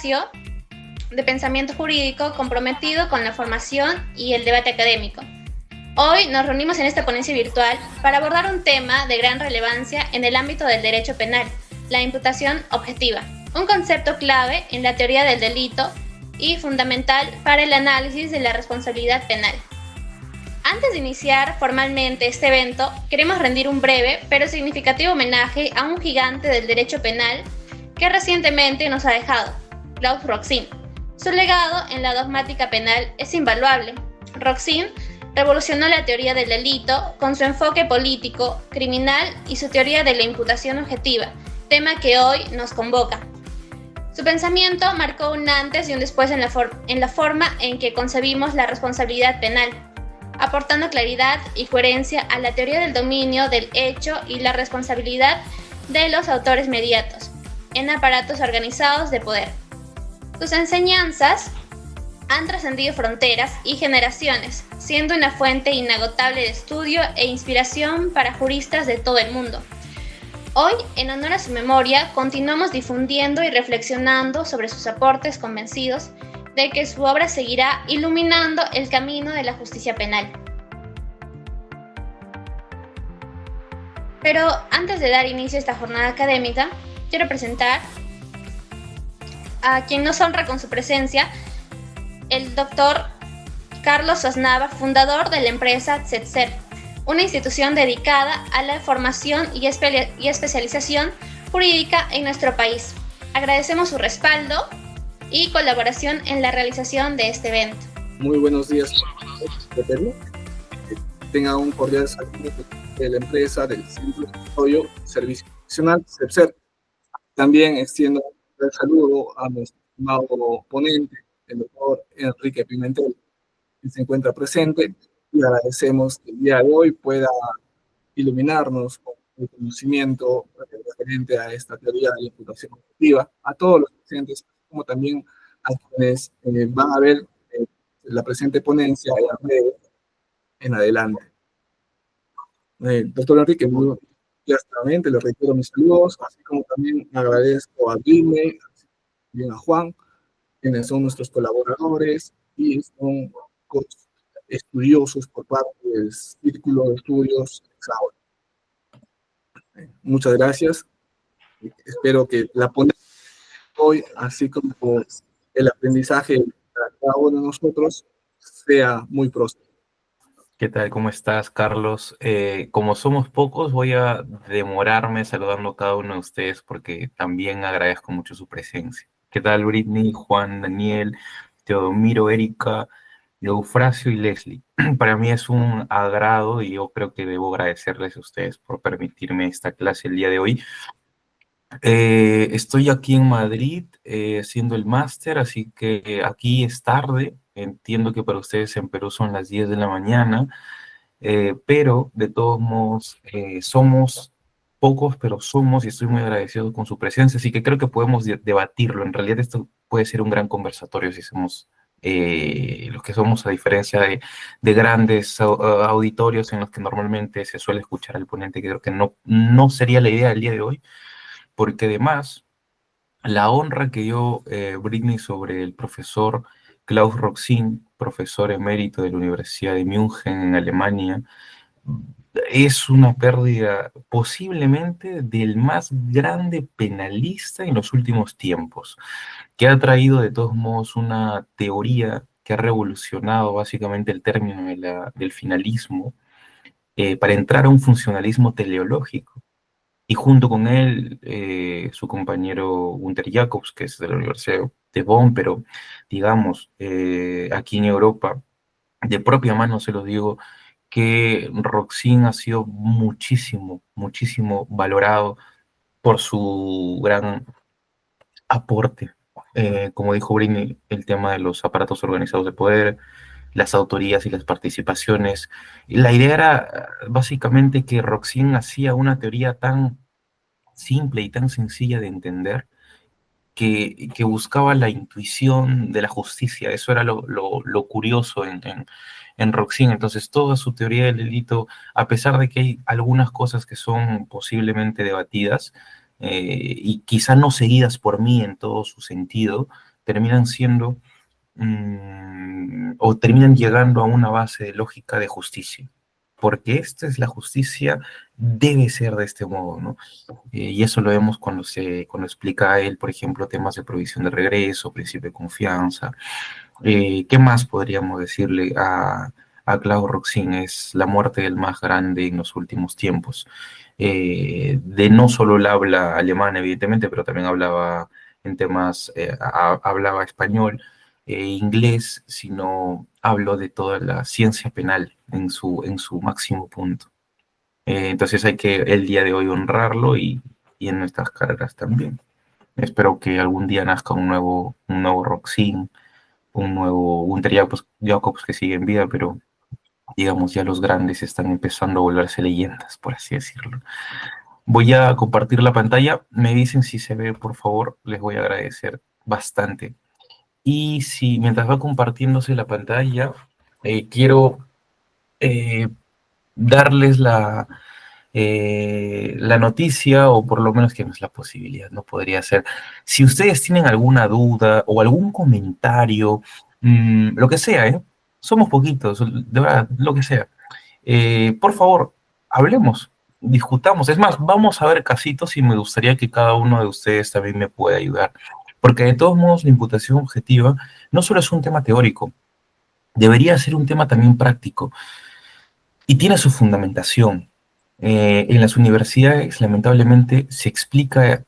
espacio de pensamiento jurídico comprometido con la formación y el debate académico. Hoy nos reunimos en esta ponencia virtual para abordar un tema de gran relevancia en el ámbito del derecho penal, la imputación objetiva, un concepto clave en la teoría del delito y fundamental para el análisis de la responsabilidad penal. Antes de iniciar formalmente este evento, queremos rendir un breve pero significativo homenaje a un gigante del derecho penal que recientemente nos ha dejado, Claude Roxin. Su legado en la dogmática penal es invaluable. Roxin revolucionó la teoría del delito con su enfoque político, criminal y su teoría de la imputación objetiva, tema que hoy nos convoca. Su pensamiento marcó un antes y un después en la forma en que concebimos la responsabilidad penal, aportando claridad y coherencia a la teoría del dominio del hecho y la responsabilidad de los autores mediatos en aparatos organizados de poder. Sus enseñanzas han trascendido fronteras y generaciones, siendo una fuente inagotable de estudio e inspiración para juristas de todo el mundo. Hoy, en honor a su memoria, continuamos difundiendo y reflexionando sobre sus aportes, convencidos de que su obra seguirá iluminando el camino de la justicia penal. Pero antes de dar inicio a esta jornada académica, quiero presentar a quien nos honra con su presencia, el doctor Carlos Sosnava, fundador de la empresa CETSER, una institución dedicada a la formación y especialización jurídica en nuestro país. Agradecemos su respaldo y colaboración en la realización de este evento. Muy buenos días de Perú. Tenga un cordial saludo de la empresa del Centro de Desarrollo Servicio Profesional, CEPSER. También extiendo un saludo a nuestro estimado ponente, el doctor Enrique Pimentel, que se encuentra presente, y agradecemos que el día de hoy pueda iluminarnos con el conocimiento referente a esta teoría de la imputación objetiva, a todos los presentes, como también a quienes van a ver la presente ponencia en adelante. Doctor Enrique, muy claramente le reitero mis saludos, así como también agradezco a Disney, también a Juan, quienes son nuestros colaboradores y son estudiosos por parte del Círculo de Estudios Hexágono. Muchas gracias. Espero que la ponencia hoy, así como el aprendizaje para cada uno de nosotros, sea muy próspero. ¿Qué tal? ¿Cómo estás, Carlos? Como somos pocos, voy a demorarme saludando a cada uno de ustedes porque también agradezco mucho su presencia. ¿Qué tal, Britney, Juan, Daniel, Teodomiro, Erika, Eufrasio y Leslie? Para mí es un agrado y yo creo que debo agradecerles a ustedes por permitirme esta clase el día de hoy. Estoy aquí en Madrid haciendo el máster, así que aquí es tarde. Entiendo que para ustedes en Perú son las 10 de la mañana, pero de todos modos somos pocos, pero somos, y estoy muy agradecido con su presencia, así que creo que podemos debatirlo. En realidad esto puede ser un gran conversatorio si somos los que somos, a diferencia de grandes auditorios en los que normalmente se suele escuchar al ponente, que creo que no sería la idea del día de hoy, porque además la honra que yo brinde sobre el profesor Klaus Roxin, profesor emérito de la Universidad de München en Alemania, es una pérdida posiblemente del más grande penalista en los últimos tiempos, que ha traído de todos modos una teoría que ha revolucionado básicamente el término del finalismo para entrar a un funcionalismo teleológico. Y junto con él, su compañero Günter Jacobs, que es de la Universidad de Bonn, pero digamos, aquí en Europa, de propia mano se lo digo, que Roxin ha sido muchísimo, muchísimo valorado por su gran aporte. Como dijo Brini, el tema de los aparatos organizados de poder, las autorías y las participaciones. Y la idea era básicamente que Roxin hacía una teoría tan simple y tan sencilla de entender que buscaba la intuición de la justicia. Eso era lo curioso en Roxin. Entonces, toda su teoría del delito, a pesar de que hay algunas cosas que son posiblemente debatidas y quizá no seguidas por mí en todo su sentido, terminan siendo o terminan llegando a una base de lógica de justicia. Porque esta es la justicia, debe ser de este modo, ¿no? Y eso lo vemos cuando explica a él, por ejemplo, temas de provisión de regreso, principio de confianza. ¿Qué más podríamos decirle a Claudio Roxin? Es la muerte del más grande en los últimos tiempos. De no solo el habla alemán, evidentemente, pero también hablaba en temas, hablaba español, inglés, sino habló de toda la ciencia penal en su máximo punto. Entonces hay que el día de hoy honrarlo y en nuestras carreras también. Espero que algún día nazca un nuevo Roxin, un nuevo Gunter Jacobs que sigue en vida, pero digamos ya los grandes están empezando a volverse leyendas, por así decirlo. Voy a compartir la pantalla, me dicen si se ve, por favor, les voy a agradecer bastante. Y si mientras va compartiéndose la pantalla, quiero darles la noticia, o por lo menos que no es la posibilidad, no podría ser. Si ustedes tienen alguna duda o algún comentario, lo que sea, somos poquitos, de verdad, lo que sea. Por favor, hablemos, discutamos. Es más, vamos a ver casitos y me gustaría que cada uno de ustedes también me pueda ayudar. Porque de todos modos, la imputación objetiva no solo es un tema teórico, debería ser un tema también práctico y tiene su fundamentación. En las universidades, lamentablemente, se explica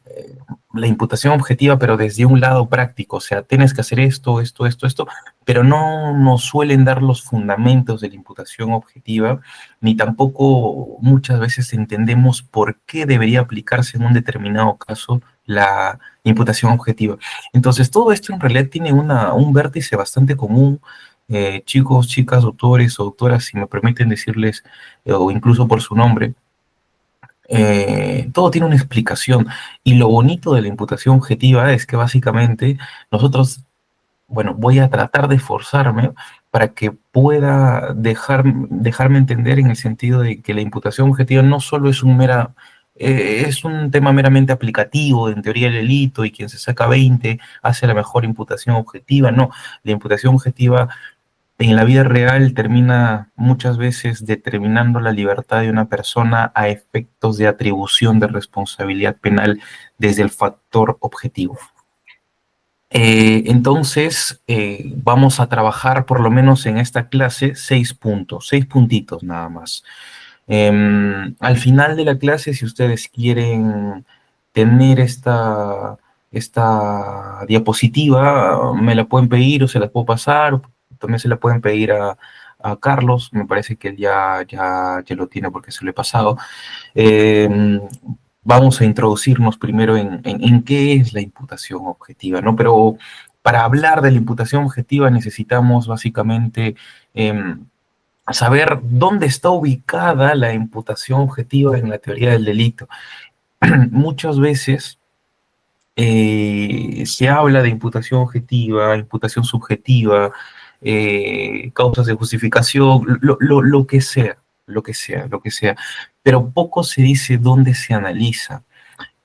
la imputación objetiva, pero desde un lado práctico, o sea, tienes que hacer esto, esto, esto, esto, pero no nos suelen dar los fundamentos de la imputación objetiva, ni tampoco muchas veces entendemos por qué debería aplicarse en un determinado caso la imputación objetiva. Entonces, todo esto en realidad tiene un vértice bastante común. Chicos, chicas, doctores o doctoras, si me permiten decirles, o incluso por su nombre, todo tiene una explicación. Y lo bonito de la imputación objetiva es que básicamente nosotros, bueno, voy a tratar de esforzarme para que pueda dejarme entender en el sentido de que la imputación objetiva no solo es es un tema meramente aplicativo en teoría del delito y quien se saca 20 hace la mejor imputación objetiva. No, la imputación objetiva en la vida real termina muchas veces determinando la libertad de una persona a efectos de atribución de responsabilidad penal desde el factor objetivo. Entonces, vamos a trabajar por lo menos en esta clase 6 puntos, 6 puntitos nada más. Al final de la clase, si ustedes quieren tener esta diapositiva, me la pueden pedir o se la puedo pasar, también se la pueden pedir a Carlos, me parece que él ya lo tiene porque se lo he pasado. Vamos a introducirnos primero en qué es la imputación objetiva, ¿no? Pero para hablar de la imputación objetiva necesitamos básicamente saber dónde está ubicada la imputación objetiva en la teoría del delito. Muchas veces se habla de imputación objetiva, imputación subjetiva, causas de justificación, lo que sea, lo que sea, lo que sea, pero poco se dice dónde se analiza.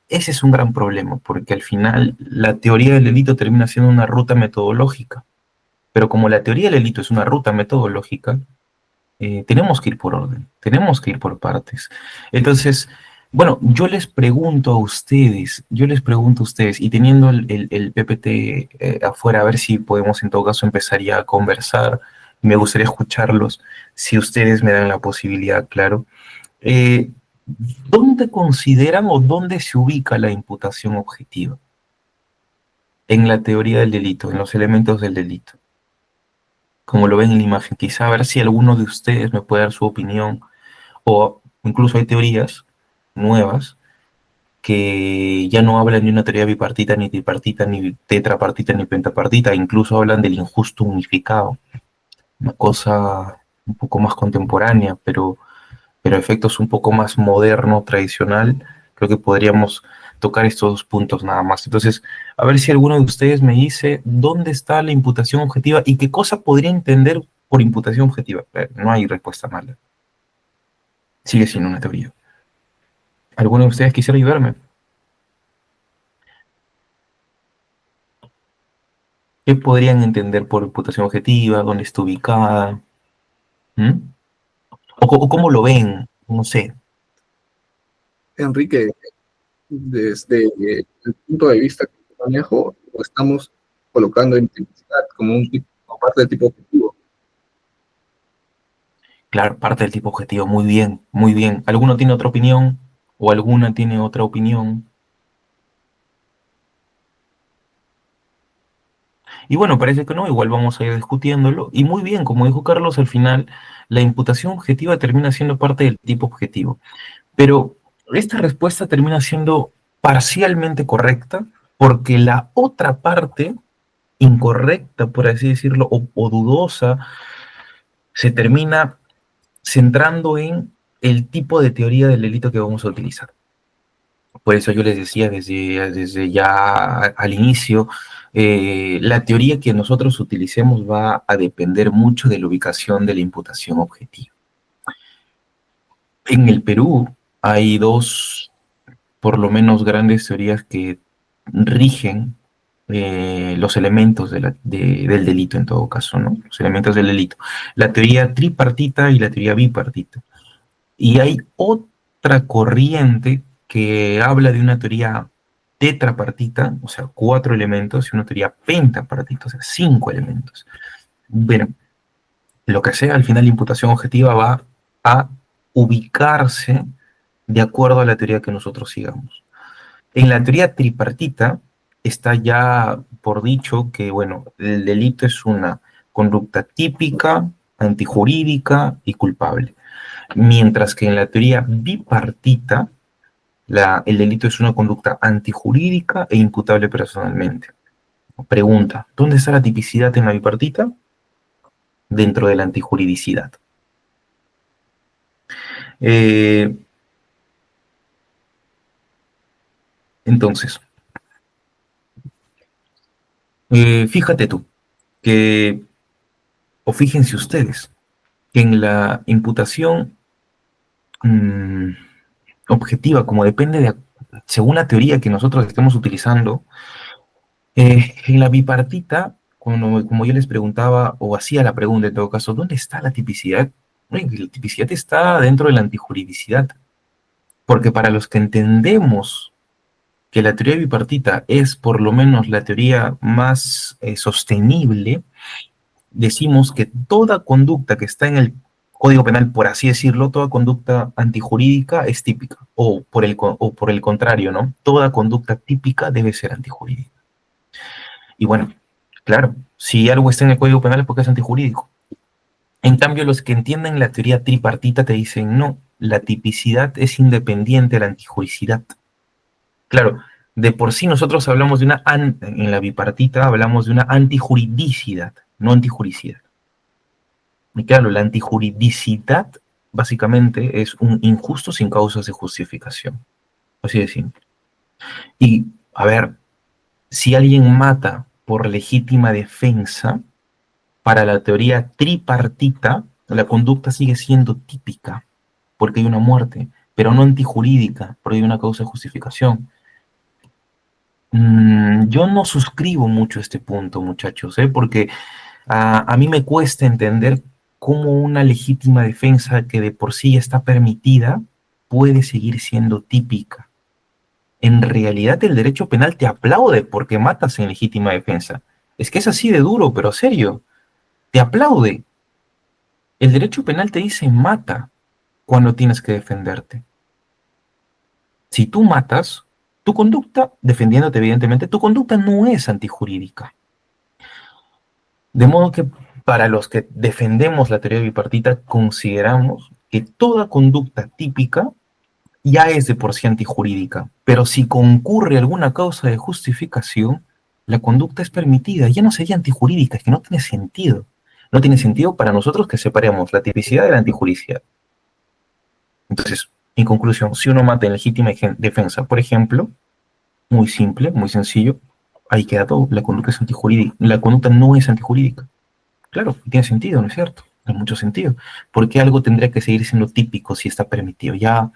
Ese es un gran problema, porque al final la teoría del delito termina siendo una ruta metodológica, pero como la teoría del delito es una ruta metodológica, tenemos que ir por orden, tenemos que ir por partes. Entonces, bueno, yo les pregunto a ustedes, y teniendo el PPT afuera, a ver si podemos en todo caso empezar ya a conversar, me gustaría escucharlos, si ustedes me dan la posibilidad, claro. ¿Dónde consideran o dónde se ubica la imputación objetiva? En la teoría del delito, en los elementos del delito. Como lo ven en la imagen, quizá a ver si alguno de ustedes me puede dar su opinión, o incluso hay teorías nuevas que ya no hablan de una teoría bipartita, ni tripartita, ni tetrapartita, ni pentapartita, incluso hablan del injusto unificado, una cosa un poco más contemporánea, pero a efectos un poco más moderno, tradicional, creo que podríamos tocar estos 2 puntos nada más. Entonces, a ver si alguno de ustedes me dice dónde está la imputación objetiva y qué cosa podría entender por imputación objetiva. No hay respuesta mala. Sigue siendo una teoría. ¿Alguno de ustedes quisiera ayudarme? ¿Qué podrían entender por imputación objetiva? ¿Dónde está ubicada? ¿Mm? O cómo lo ven? No sé. Enrique, desde el punto de vista que yo manejo, lo estamos colocando en tipicidad como un tipo, como parte del tipo objetivo. Claro, parte del tipo objetivo. Muy bien, muy bien. ¿Alguno tiene otra opinión? ¿O alguna tiene otra opinión? Y bueno, parece que no, igual vamos a ir discutiéndolo. Y muy bien, como dijo Carlos, al final la imputación objetiva termina siendo parte del tipo objetivo. Pero esta respuesta termina siendo parcialmente correcta porque la otra parte incorrecta, por así decirlo, o dudosa, se termina centrando en el tipo de teoría del delito que vamos a utilizar. Por eso yo les decía desde ya al inicio, la teoría que nosotros utilicemos va a depender mucho de la ubicación de la imputación objetiva. En el Perú hay dos, por lo menos, grandes teorías que rigen los elementos del delito en todo caso, ¿no? Los elementos del delito. La teoría tripartita y la teoría bipartita. Y hay otra corriente que habla de una teoría tetrapartita, o sea, 4 elementos, y una teoría pentapartita, o sea, 5 elementos. Bueno, lo que sea, al final la imputación objetiva va a ubicarse de acuerdo a la teoría que nosotros sigamos. En la teoría tripartita está ya por dicho que, bueno, el delito es una conducta típica, antijurídica y culpable. Mientras que en la teoría bipartita, el delito es una conducta antijurídica e imputable personalmente. Pregunta, ¿dónde está la tipicidad en la bipartita? Dentro de la antijuridicidad. Eh, entonces, fíjate tú, que, o fíjense ustedes, que en la imputación mmm, objetiva, como depende de, según la teoría que nosotros estemos utilizando, en la bipartita, como yo les preguntaba, o hacía la pregunta en todo caso, ¿dónde está la tipicidad? Oye, la tipicidad está dentro de la antijuridicidad, porque para los que entendemos que la teoría bipartita es por lo menos la teoría más sostenible, decimos que toda conducta que está en el Código Penal, por así decirlo, toda conducta antijurídica es típica, o por el contrario, ¿no? Toda conducta típica debe ser antijurídica. Y bueno, claro, si algo está en el Código Penal es porque es antijurídico. En cambio, los que entienden la teoría tripartita te dicen, no, la tipicidad es independiente de la antijuridicidad. Claro, de por sí nosotros hablamos de en la bipartita hablamos de una antijuridicidad, no antijuricidad. Y claro, la antijuridicidad básicamente es un injusto sin causas de justificación. Así de simple. Y, a ver, si alguien mata por legítima defensa, para la teoría tripartita, la conducta sigue siendo típica, porque hay una muerte, pero no antijurídica, porque hay una causa de justificación. Yo no suscribo mucho este punto, muchachos, porque a mí me cuesta entender cómo una legítima defensa que de por sí está permitida puede seguir siendo típica. En realidad el derecho penal te aplaude porque matas en legítima defensa. Es que es así de duro, pero serio, te aplaude. El derecho penal te dice mata cuando tienes que defenderte. Si tú matas, tu conducta, defendiéndote evidentemente, tu conducta no es antijurídica. De modo que para los que defendemos la teoría bipartita, consideramos que toda conducta típica ya es de por sí antijurídica, pero si concurre alguna causa de justificación, la conducta es permitida, ya no sería antijurídica, es que no tiene sentido. No tiene sentido para nosotros que separemos la tipicidad de la antijuridicidad. Entonces, en conclusión, si uno mata en legítima defensa, por ejemplo, muy simple, muy sencillo, ahí queda todo, la conducta es antijurídica, la conducta no es antijurídica. Claro, tiene sentido, ¿no es cierto? Tiene mucho sentido. Porque algo tendría que seguir siendo típico si está permitido. Ya,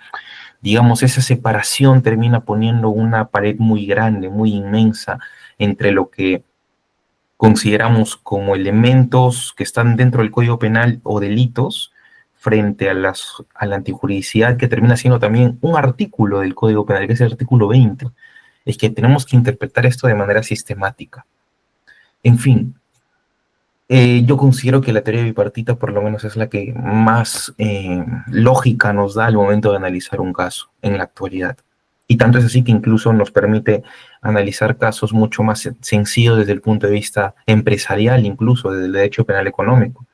digamos, esa separación termina poniendo una pared muy grande, muy inmensa entre lo que consideramos como elementos que están dentro del Código Penal o delitos frente a la antijuridicidad, que termina siendo también un artículo del Código Penal, que es el artículo 20. Es que tenemos que interpretar esto de manera sistemática. En fin, yo considero que la teoría bipartita por lo menos es la que más lógica nos da al momento de analizar un caso en la actualidad. Y tanto es así que incluso nos permite analizar casos mucho más sencillos desde el punto de vista empresarial, incluso desde el derecho penal económico,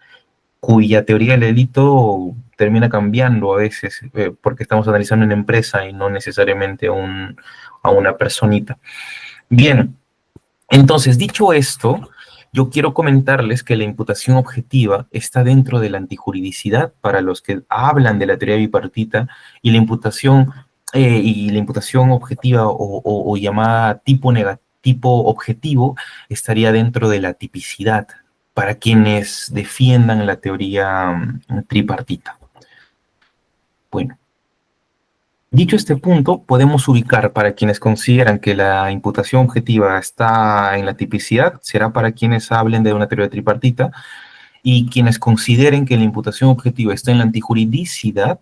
cuya teoría del delito termina cambiando a veces porque estamos analizando una empresa y no necesariamente a una personita. Bien, entonces, dicho esto, yo quiero comentarles que la imputación objetiva está dentro de la antijuridicidad para los que hablan de la teoría bipartita, y la imputación objetiva o llamada tipo objetivo estaría dentro de la tipicidad para quienes defiendan la teoría tripartita. Bueno. Dicho este punto, podemos ubicar para quienes consideran que la imputación objetiva está en la tipicidad, será para quienes hablen de una teoría tripartita, y quienes consideren que la imputación objetiva está en la antijuridicidad,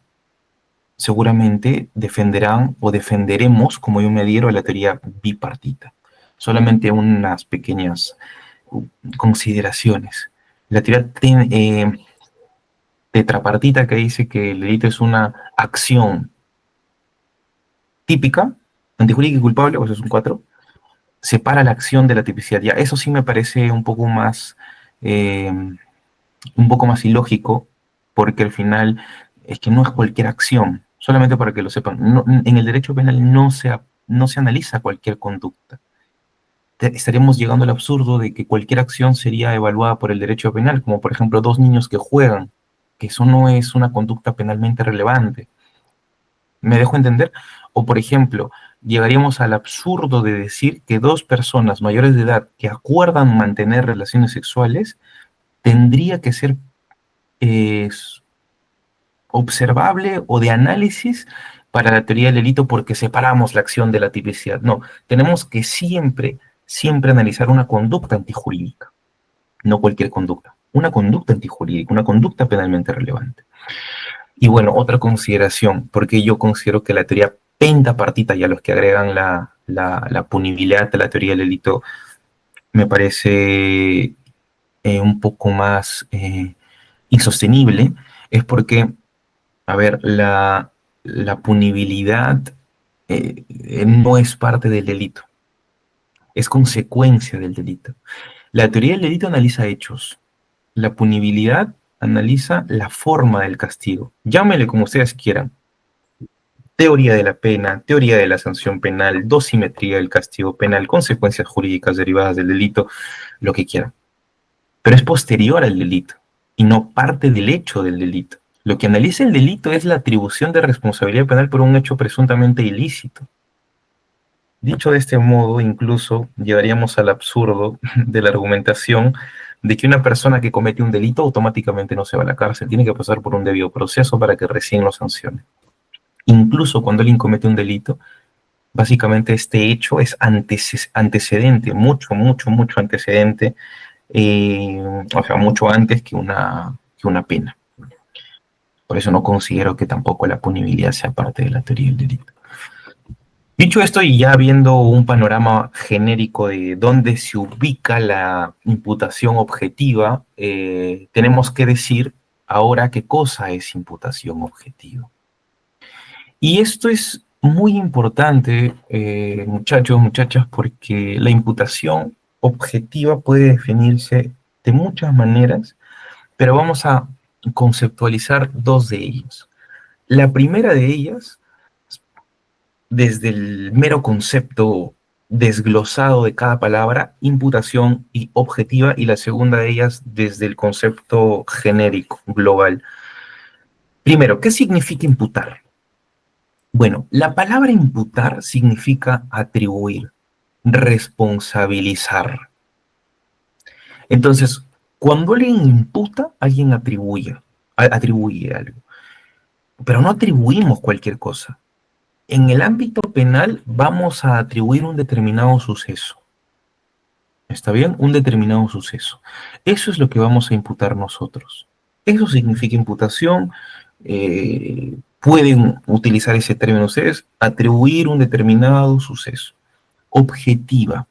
seguramente defenderán o defenderemos, como yo me adhiero, a la teoría bipartita. Solamente unas pequeñas consideraciones. La teoría tetrapartita, que dice que el delito es una acción típica, antijurídica y culpable, o sea, es un 4, separa la acción de la tipicidad. Ya, eso sí me parece un poco más ilógico, porque al final es que no es cualquier acción, solamente para que lo sepan. No, en el derecho penal no se analiza cualquier conducta. Estaríamos llegando al absurdo de que cualquier acción sería evaluada por el derecho penal, como por ejemplo 2 niños que juegan, que eso no es una conducta penalmente relevante. ¿Me dejo entender? O, por ejemplo, llegaríamos al absurdo de decir que 2 personas mayores de edad que acuerdan mantener relaciones sexuales tendría que ser observable o de análisis para la teoría del delito porque separamos la acción de la tipicidad. No, tenemos que siempre analizar una conducta antijurídica, no cualquier conducta. Una conducta antijurídica, una conducta penalmente relevante. Y bueno, otra consideración, porque yo considero que la teoría pentapartita, y a los que agregan la punibilidad de la teoría del delito, me parece un poco más insostenible, es porque, a ver, la punibilidad no es parte del delito, es consecuencia del delito. La teoría del delito analiza hechos, la punibilidad analiza la forma del castigo. Llámele como ustedes quieran. Teoría de la pena, teoría de la sanción penal, dosimetría del castigo penal, consecuencias jurídicas derivadas del delito, lo que quieran. Pero es posterior al delito y no parte del hecho del delito. Lo que analiza el delito es la atribución de responsabilidad penal por un hecho presuntamente ilícito. Dicho de este modo, incluso llegaríamos al absurdo de la argumentación de que una persona que comete un delito automáticamente no se va a la cárcel, tiene que pasar por un debido proceso para que recién lo sancione. Incluso cuando alguien comete un delito, básicamente este hecho es antecedente, mucho antecedente, o sea, mucho antes que una pena. Por eso no considero que tampoco la punibilidad sea parte de la teoría del delito. Dicho esto, y ya viendo un panorama genérico de dónde se ubica la imputación objetiva, tenemos que decir ahora qué cosa es imputación objetiva. Y esto es muy importante, muchachos, muchachas, porque la imputación objetiva puede definirse de muchas maneras, pero vamos a conceptualizar 2 de ellas. La primera de ellas, desde el mero concepto desglosado de cada palabra, imputación y objetiva, y la segunda de ellas desde el concepto genérico, global. Primero, ¿qué significa imputar? Bueno, la palabra imputar significa atribuir, responsabilizar. Entonces, cuando alguien imputa, alguien atribuye algo. Pero no atribuimos cualquier cosa. En el ámbito penal vamos a atribuir un determinado suceso. ¿Está bien? Un determinado suceso. Eso es lo que vamos a imputar nosotros. Eso significa imputación. Pueden utilizar ese término ustedes, atribuir un determinado suceso. Objetiva.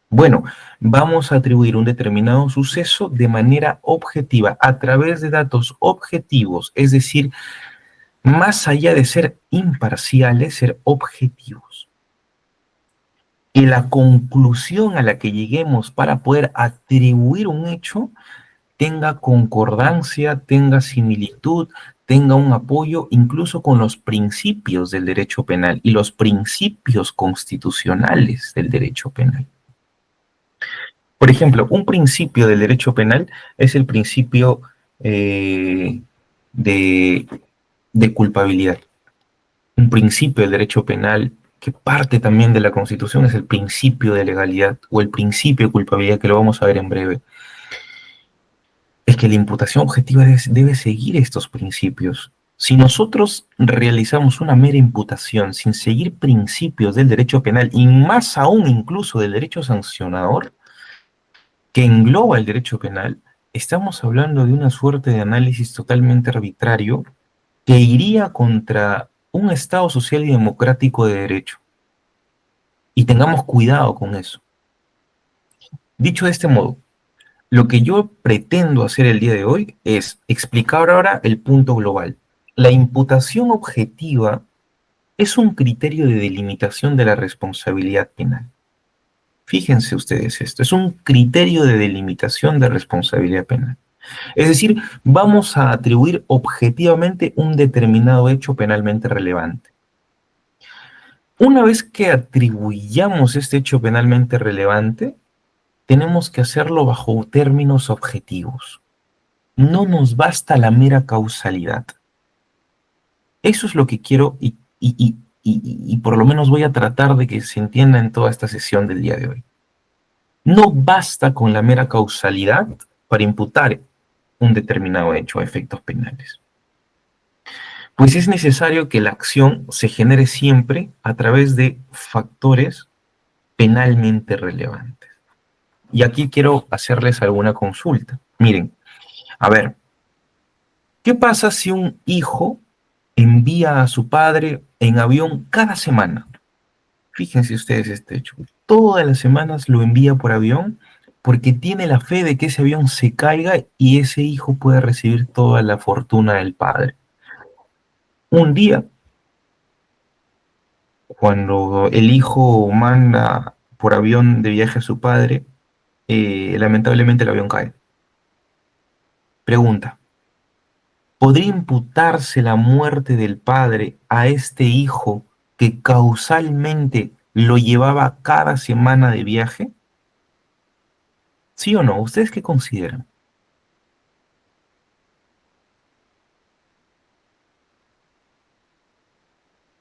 Bueno, vamos a atribuir un determinado suceso de manera objetiva, a través de datos objetivos, es decir, más allá de ser imparciales, ser objetivos. Y la conclusión a la que lleguemos para poder atribuir un hecho tenga concordancia, tenga similitud, tenga un apoyo incluso con los principios del derecho penal y los principios constitucionales del derecho penal. Por ejemplo, un principio del derecho penal es el principio de culpabilidad. Un principio del derecho penal que parte también de la Constitución es el principio de legalidad o el principio de culpabilidad, que lo vamos a ver en breve. Es que la imputación objetiva debe seguir estos principios. Si nosotros realizamos una mera imputación sin seguir principios del derecho penal y más aún incluso del derecho sancionador, que engloba el derecho penal, estamos hablando de una suerte de análisis totalmente arbitrario que iría contra un Estado social y democrático de derecho. Y tengamos cuidado con eso. Dicho de este modo, lo que yo pretendo hacer el día de hoy es explicar ahora el punto global. La imputación objetiva es un criterio de delimitación de la responsabilidad penal. Fíjense ustedes esto, es un criterio de delimitación de responsabilidad penal. Es decir, vamos a atribuir objetivamente un determinado hecho penalmente relevante. Una vez que atribuyamos este hecho penalmente relevante, tenemos que hacerlo bajo términos objetivos. No nos basta la mera causalidad. Eso es lo que quiero y por lo menos voy a tratar de que se entienda en toda esta sesión del día de hoy. No basta con la mera causalidad para imputar un determinado hecho a efectos penales. Pues es necesario que la acción se genere siempre a través de factores penalmente relevantes. Y aquí quiero hacerles alguna consulta. Miren, a ver, ¿qué pasa si un hijo envía a su padre en avión cada semana? Fíjense ustedes este hecho. Todas las semanas lo envía por avión porque tiene la fe de que ese avión se caiga y ese hijo pueda recibir toda la fortuna del padre. Un día, cuando el hijo manda por avión de viaje a su padre, lamentablemente el avión cae. Pregunta, ¿podría imputarse la muerte del padre a este hijo que causalmente lo llevaba cada semana de viaje? ¿Sí o no? ¿Ustedes qué consideran?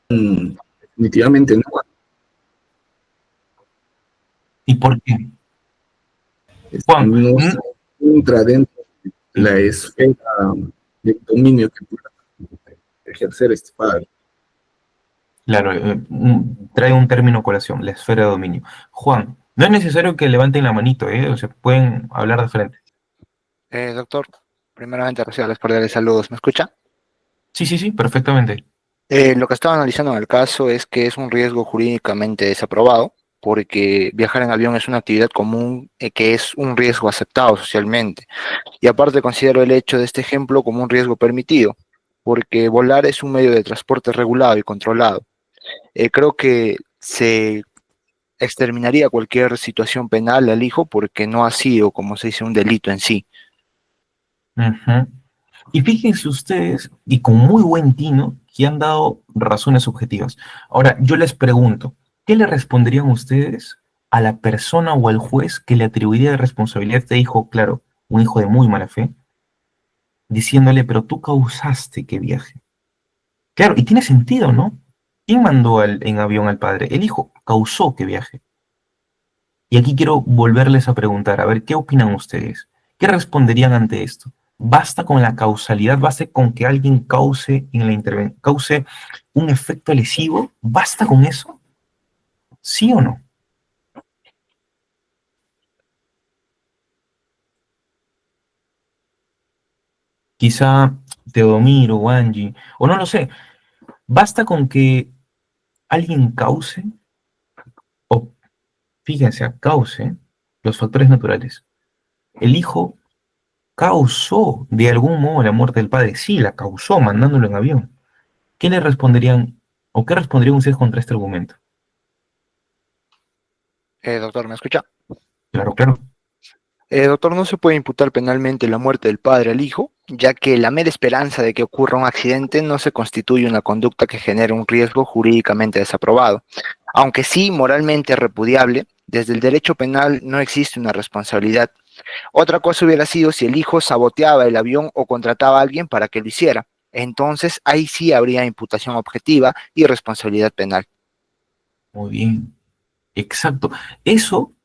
Definitivamente no. ¿Y por qué? Juan, No se entra dentro de la esfera de dominio que pueda ejercer este padre. claro, trae un término a colación, la esfera de dominio. Juan, no es necesario que levanten la manito, o sea, pueden hablar de frente. Doctor, primeramente recibo los cordiales saludos. ¿Me escucha? Sí, perfectamente. Lo que estaba analizando en el caso es que es un riesgo jurídicamente desaprobado, porque viajar en avión es una actividad común que es un riesgo aceptado socialmente. Y aparte considero el hecho de este ejemplo como un riesgo permitido, porque volar es un medio de transporte regulado y controlado. Creo que se exterminaría cualquier situación penal al hijo porque no ha sido, como se dice, un delito en sí. Ujú. Y fíjense ustedes, y con muy buen tino, que han dado razones objetivas. Ahora, yo les pregunto, ¿qué le responderían ustedes a la persona o al juez que le atribuiría de responsabilidad a este hijo, claro, un hijo de muy mala fe, diciéndole, pero tú causaste que viaje? Claro, y tiene sentido, ¿no? ¿Quién mandó en avión al padre? El hijo causó que viaje. Y aquí quiero volverles a preguntar, a ver, ¿qué opinan ustedes? ¿Qué responderían ante esto? ¿Basta con la causalidad? ¿Basta con que alguien cause en la intervención, cause un efecto lesivo? ¿Basta con eso? ¿Sí o no? Quizá Teodomiro o Angie, o no lo sé, basta con que alguien cause, o fíjense, cause los factores naturales. El hijo causó de algún modo la muerte del padre, sí, la causó mandándolo en avión. ¿Qué le responderían, o qué responderían ustedes contra este argumento? Doctor, ¿me escucha? Claro, claro. Doctor, no se puede imputar penalmente la muerte del padre al hijo, ya que la mera esperanza de que ocurra un accidente no se constituye una conducta que genere un riesgo jurídicamente desaprobado. Aunque sí moralmente repudiable, desde el derecho penal no existe una responsabilidad. Otra cosa hubiera sido si el hijo saboteaba el avión o contrataba a alguien para que lo hiciera. Entonces ahí sí habría imputación objetiva y responsabilidad penal. Muy bien. Exacto.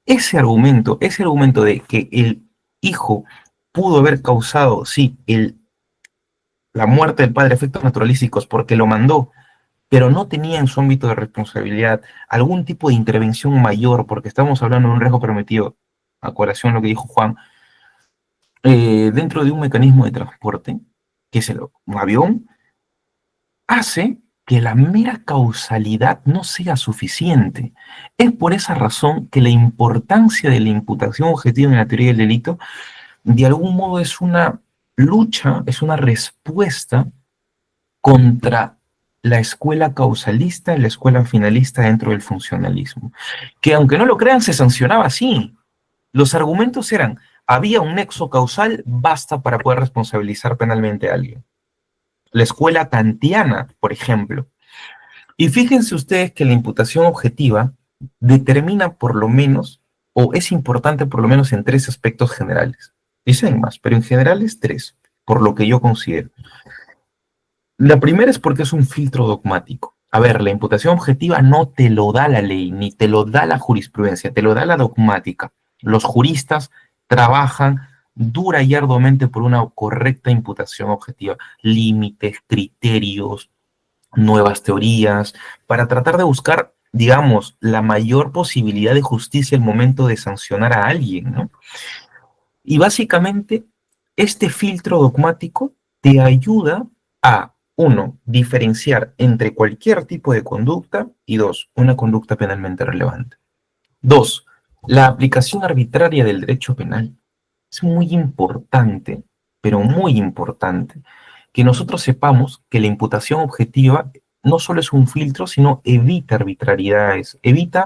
Ese argumento de que el hijo pudo haber causado, sí, la muerte del padre, efectos naturalísticos, porque lo mandó, pero no tenía en su ámbito de responsabilidad algún tipo de intervención mayor, porque estamos hablando de un riesgo permitido, a colación lo que dijo Juan, dentro de un mecanismo de transporte, que es un avión, hace que la mera causalidad no sea suficiente. Es por esa razón que la importancia de la imputación objetiva en la teoría del delito, de algún modo es una lucha, es una respuesta contra la escuela causalista y la escuela finalista dentro del funcionalismo, que aunque no lo crean, se sancionaba así. Los argumentos eran, había un nexo causal, basta para poder responsabilizar penalmente a alguien. La escuela kantiana, por ejemplo. Y fíjense ustedes que la imputación objetiva determina por lo menos, o es importante por lo menos en tres aspectos generales. Dicen más, pero en general es tres, por lo que yo considero. La primera es porque es un filtro dogmático. A ver, la imputación objetiva no te lo da la ley, ni te lo da la jurisprudencia, te lo da la dogmática. Los juristas trabajan dura y arduamente por una correcta imputación objetiva, límites, criterios, nuevas teorías, para tratar de buscar, digamos, la mayor posibilidad de justicia al momento de sancionar a alguien, ¿no? Y básicamente, este filtro dogmático te ayuda a, uno, diferenciar entre cualquier tipo de conducta y dos, una conducta penalmente relevante. Dos, la aplicación arbitraria del derecho penal. Es muy importante, pero muy importante, que nosotros sepamos que la imputación objetiva no solo es un filtro, sino evita arbitrariedades, evita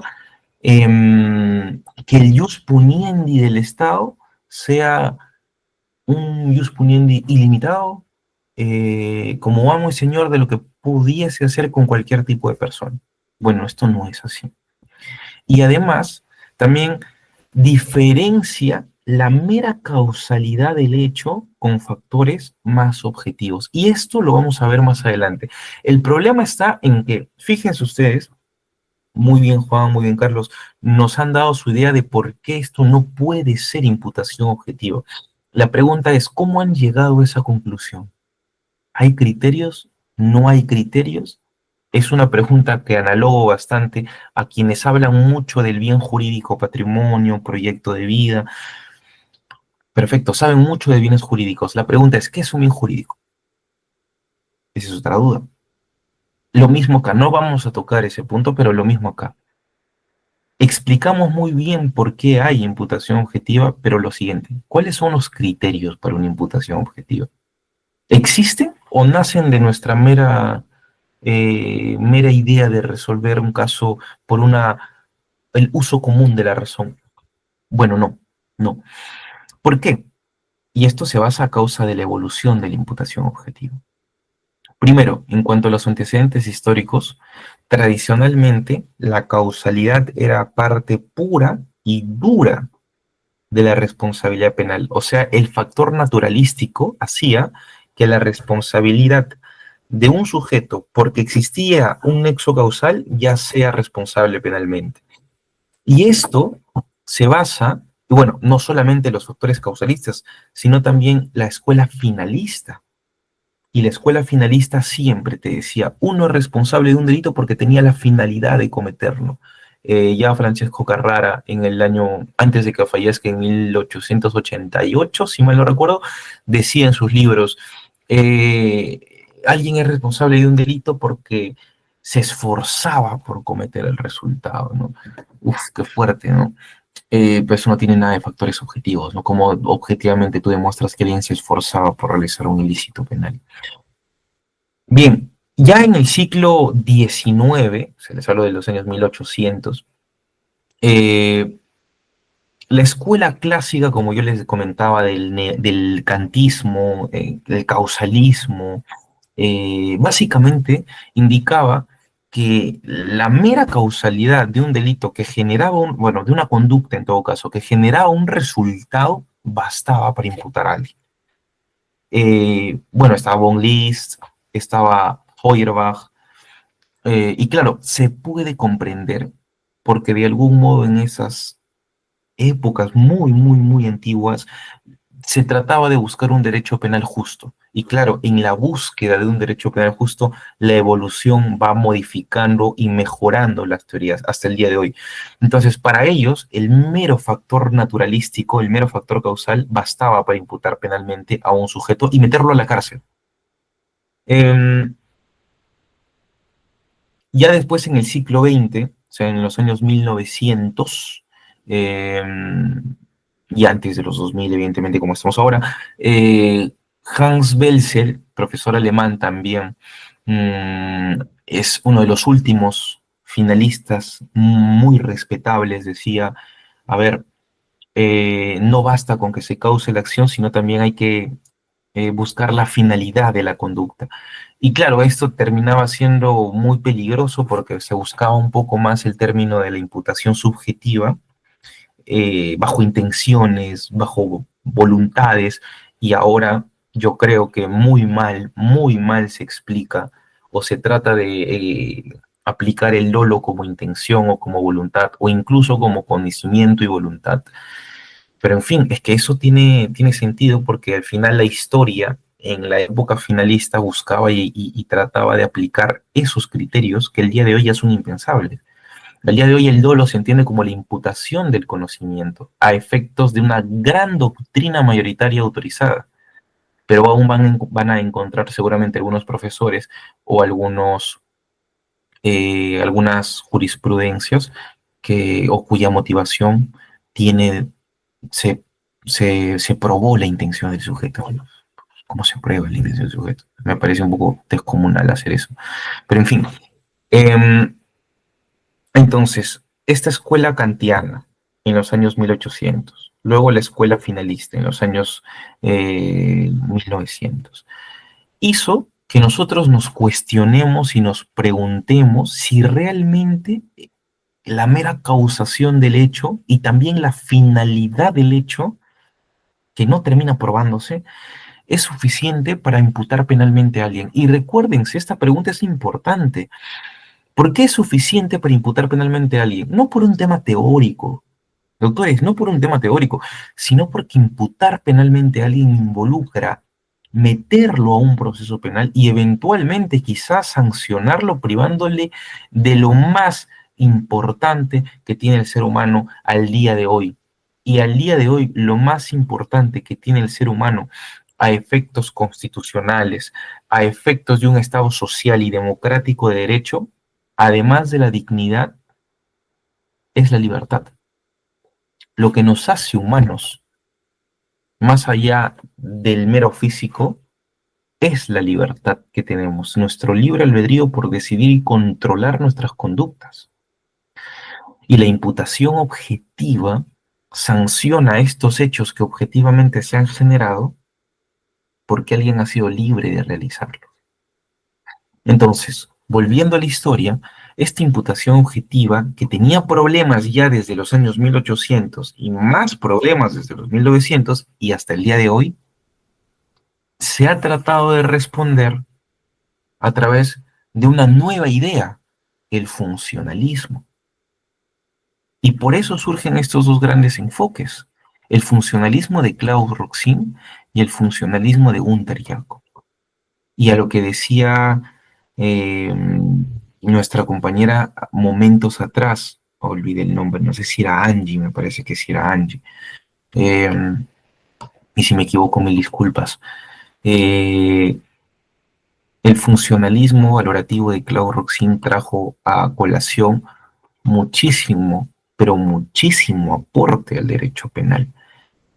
que el jus puniendi del Estado sea un jus puniendi ilimitado, como amo y señor de lo que pudiese hacer con cualquier tipo de persona. Bueno, esto no es así. Y además, también diferencia la mera causalidad del hecho con factores más objetivos. Y esto lo vamos a ver más adelante. El problema está en que, fíjense ustedes, muy bien Juan, muy bien Carlos, nos han dado su idea de por qué esto no puede ser imputación objetiva. La pregunta es, ¿cómo han llegado a esa conclusión? ¿Hay criterios? ¿No hay criterios? Es una pregunta que analogo bastante a quienes hablan mucho del bien jurídico, patrimonio, proyecto de vida. Perfecto, saben mucho de bienes jurídicos. La pregunta es, ¿qué es un bien jurídico? Esa es otra duda. Lo mismo acá, no vamos a tocar ese punto, pero lo mismo acá. Explicamos muy bien por qué hay imputación objetiva, pero lo siguiente, ¿cuáles son los criterios para una imputación objetiva? ¿Existen o nacen de nuestra mera idea de resolver un caso por el uso común de la razón? Bueno, no. ¿Por qué? Y esto se basa a causa de la evolución de la imputación objetiva. Primero, en cuanto a los antecedentes históricos, tradicionalmente la causalidad era parte pura y dura de la responsabilidad penal. O sea, el factor naturalístico hacía que la responsabilidad de un sujeto, porque existía un nexo causal, ya sea responsable penalmente. Y esto se basa, bueno, no solamente en los factores causalistas, sino también la escuela finalista. Y la escuela finalista siempre te decía, uno es responsable de un delito porque tenía la finalidad de cometerlo. Ya Francesco Carrara, en el año, antes de que fallezca en 1888, si mal no recuerdo, decía en sus libros, Alguien es responsable de un delito porque se esforzaba por cometer el resultado, ¿no? Uf, qué fuerte, ¿no? Pero eso no tiene nada de factores objetivos, ¿no? Como objetivamente tú demuestras que alguien se esforzaba por realizar un ilícito penal. Bien, ya en el siglo XIX, se les hablo de los años 1800, la escuela clásica, como yo les comentaba, del kantismo, del causalismo, básicamente indicaba que la mera causalidad de un delito que generaba bueno, de una conducta en todo caso, que generaba un resultado, bastaba para imputar a alguien. Bueno, estaba von List, estaba Feuerbach, y claro, se puede comprender porque de algún modo en esas épocas muy, muy, muy antiguas, se trataba de buscar un derecho penal justo. Y claro, en la búsqueda de un derecho penal justo, la evolución va modificando y mejorando las teorías hasta el día de hoy. Entonces, para ellos, el mero factor naturalístico, el mero factor causal, bastaba para imputar penalmente a un sujeto y meterlo a la cárcel. Ya después, en el siglo XX, o sea, en los años 1900, y antes de los 2000, evidentemente, como estamos ahora, Hans Belzel, profesor alemán también, es uno de los últimos finalistas muy respetables, decía, a ver, no basta con que se cause la acción, sino también hay que buscar la finalidad de la conducta. Y claro, esto terminaba siendo muy peligroso porque se buscaba un poco más el término de la imputación subjetiva, bajo intenciones, bajo voluntades, y ahora yo creo que muy mal se explica o se trata de aplicar el dolo como intención o como voluntad o incluso como conocimiento y voluntad. Pero en fin, es que eso tiene sentido porque al final la historia en la época finalista buscaba y trataba de aplicar esos criterios que el día de hoy ya son impensables. Al día de hoy el dolo se entiende como la imputación del conocimiento a efectos de una gran doctrina mayoritaria autorizada, pero aún van a encontrar seguramente algunos profesores o algunas jurisprudencias o cuya motivación tiene, se, se probó la intención del sujeto. ¿Cómo se prueba la intención del sujeto? Me parece un poco descomunal hacer eso. Pero en fin, entonces, esta escuela kantiana en los años 1800, luego la escuela finalista en los años 1900, hizo que nosotros nos cuestionemos y nos preguntemos si realmente la mera causación del hecho y también la finalidad del hecho, que no termina probándose, es suficiente para imputar penalmente a alguien. Y recuérdense, esta pregunta es importante. ¿Por qué es suficiente para imputar penalmente a alguien? No por un tema teórico, doctores, no por un tema teórico, sino porque imputar penalmente a alguien involucra meterlo a un proceso penal y eventualmente quizás sancionarlo privándole de lo más importante que tiene el ser humano al día de hoy. Y al día de hoy, lo más importante que tiene el ser humano a efectos constitucionales, a efectos de un Estado social y democrático de derecho, además de la dignidad, es la libertad. Lo que nos hace humanos, más allá del mero físico, es la libertad que tenemos, nuestro libre albedrío por decidir y controlar nuestras conductas. Y la imputación objetiva sanciona estos hechos que objetivamente se han generado porque alguien ha sido libre de realizarlo. Entonces, volviendo a la historia, esta imputación objetiva, que tenía problemas ya desde los años 1800 y más problemas desde los 1900 y hasta el día de hoy, se ha tratado de responder a través de una nueva idea, el funcionalismo. Y por eso surgen estos dos grandes enfoques, el funcionalismo de Klaus Roxin y el funcionalismo de Gunther Jakob. Y a lo que decía nuestra compañera momentos atrás, olvidé el nombre, no sé si era Angie, me parece que sí era Angie, y si me equivoco, mil disculpas. Eh, el funcionalismo valorativo de Claude Roxin trajo a colación muchísimo, pero muchísimo aporte al derecho penal.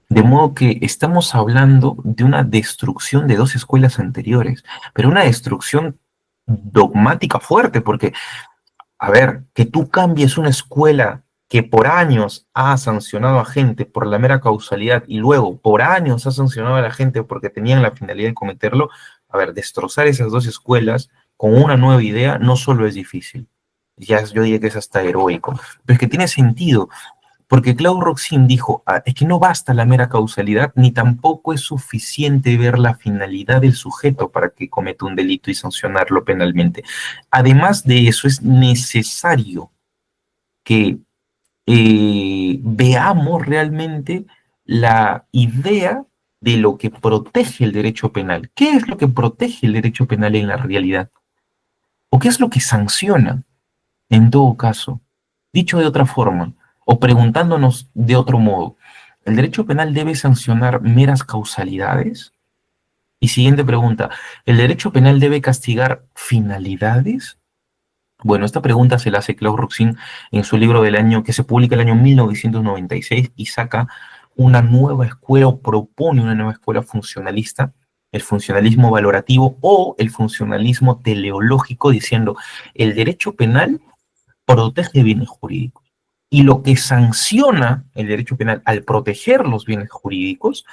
De modo que estamos hablando de una destrucción de dos escuelas anteriores, pero una destrucción dogmática fuerte, porque, a ver, que tú cambies una escuela que por años ha sancionado a gente por la mera causalidad y luego por años ha sancionado a la gente porque tenían la finalidad de cometerlo, a ver, destrozar esas dos escuelas con una nueva idea no solo es difícil, ya yo diría que es hasta heroico, pero es que tiene sentido, porque Claude Roxin dijo, es que no basta la mera causalidad, ni tampoco es suficiente ver la finalidad del sujeto para que cometa un delito y sancionarlo penalmente. Además de eso, es necesario que veamos realmente la idea de lo que protege el derecho penal. ¿Qué es lo que protege el derecho penal en la realidad? ¿O qué es lo que sanciona en todo caso? Dicho de otra forma, o preguntándonos de otro modo, ¿el derecho penal debe sancionar meras causalidades? Y siguiente pregunta, ¿el derecho penal debe castigar finalidades? Bueno, esta pregunta se la hace Claude Roxin en su libro del año, que se publica el año 1996 y saca una nueva escuela o propone una nueva escuela funcionalista, el funcionalismo valorativo o el funcionalismo teleológico, diciendo el derecho penal protege bienes jurídicos. Y lo que sanciona el derecho penal al proteger los bienes jurídicos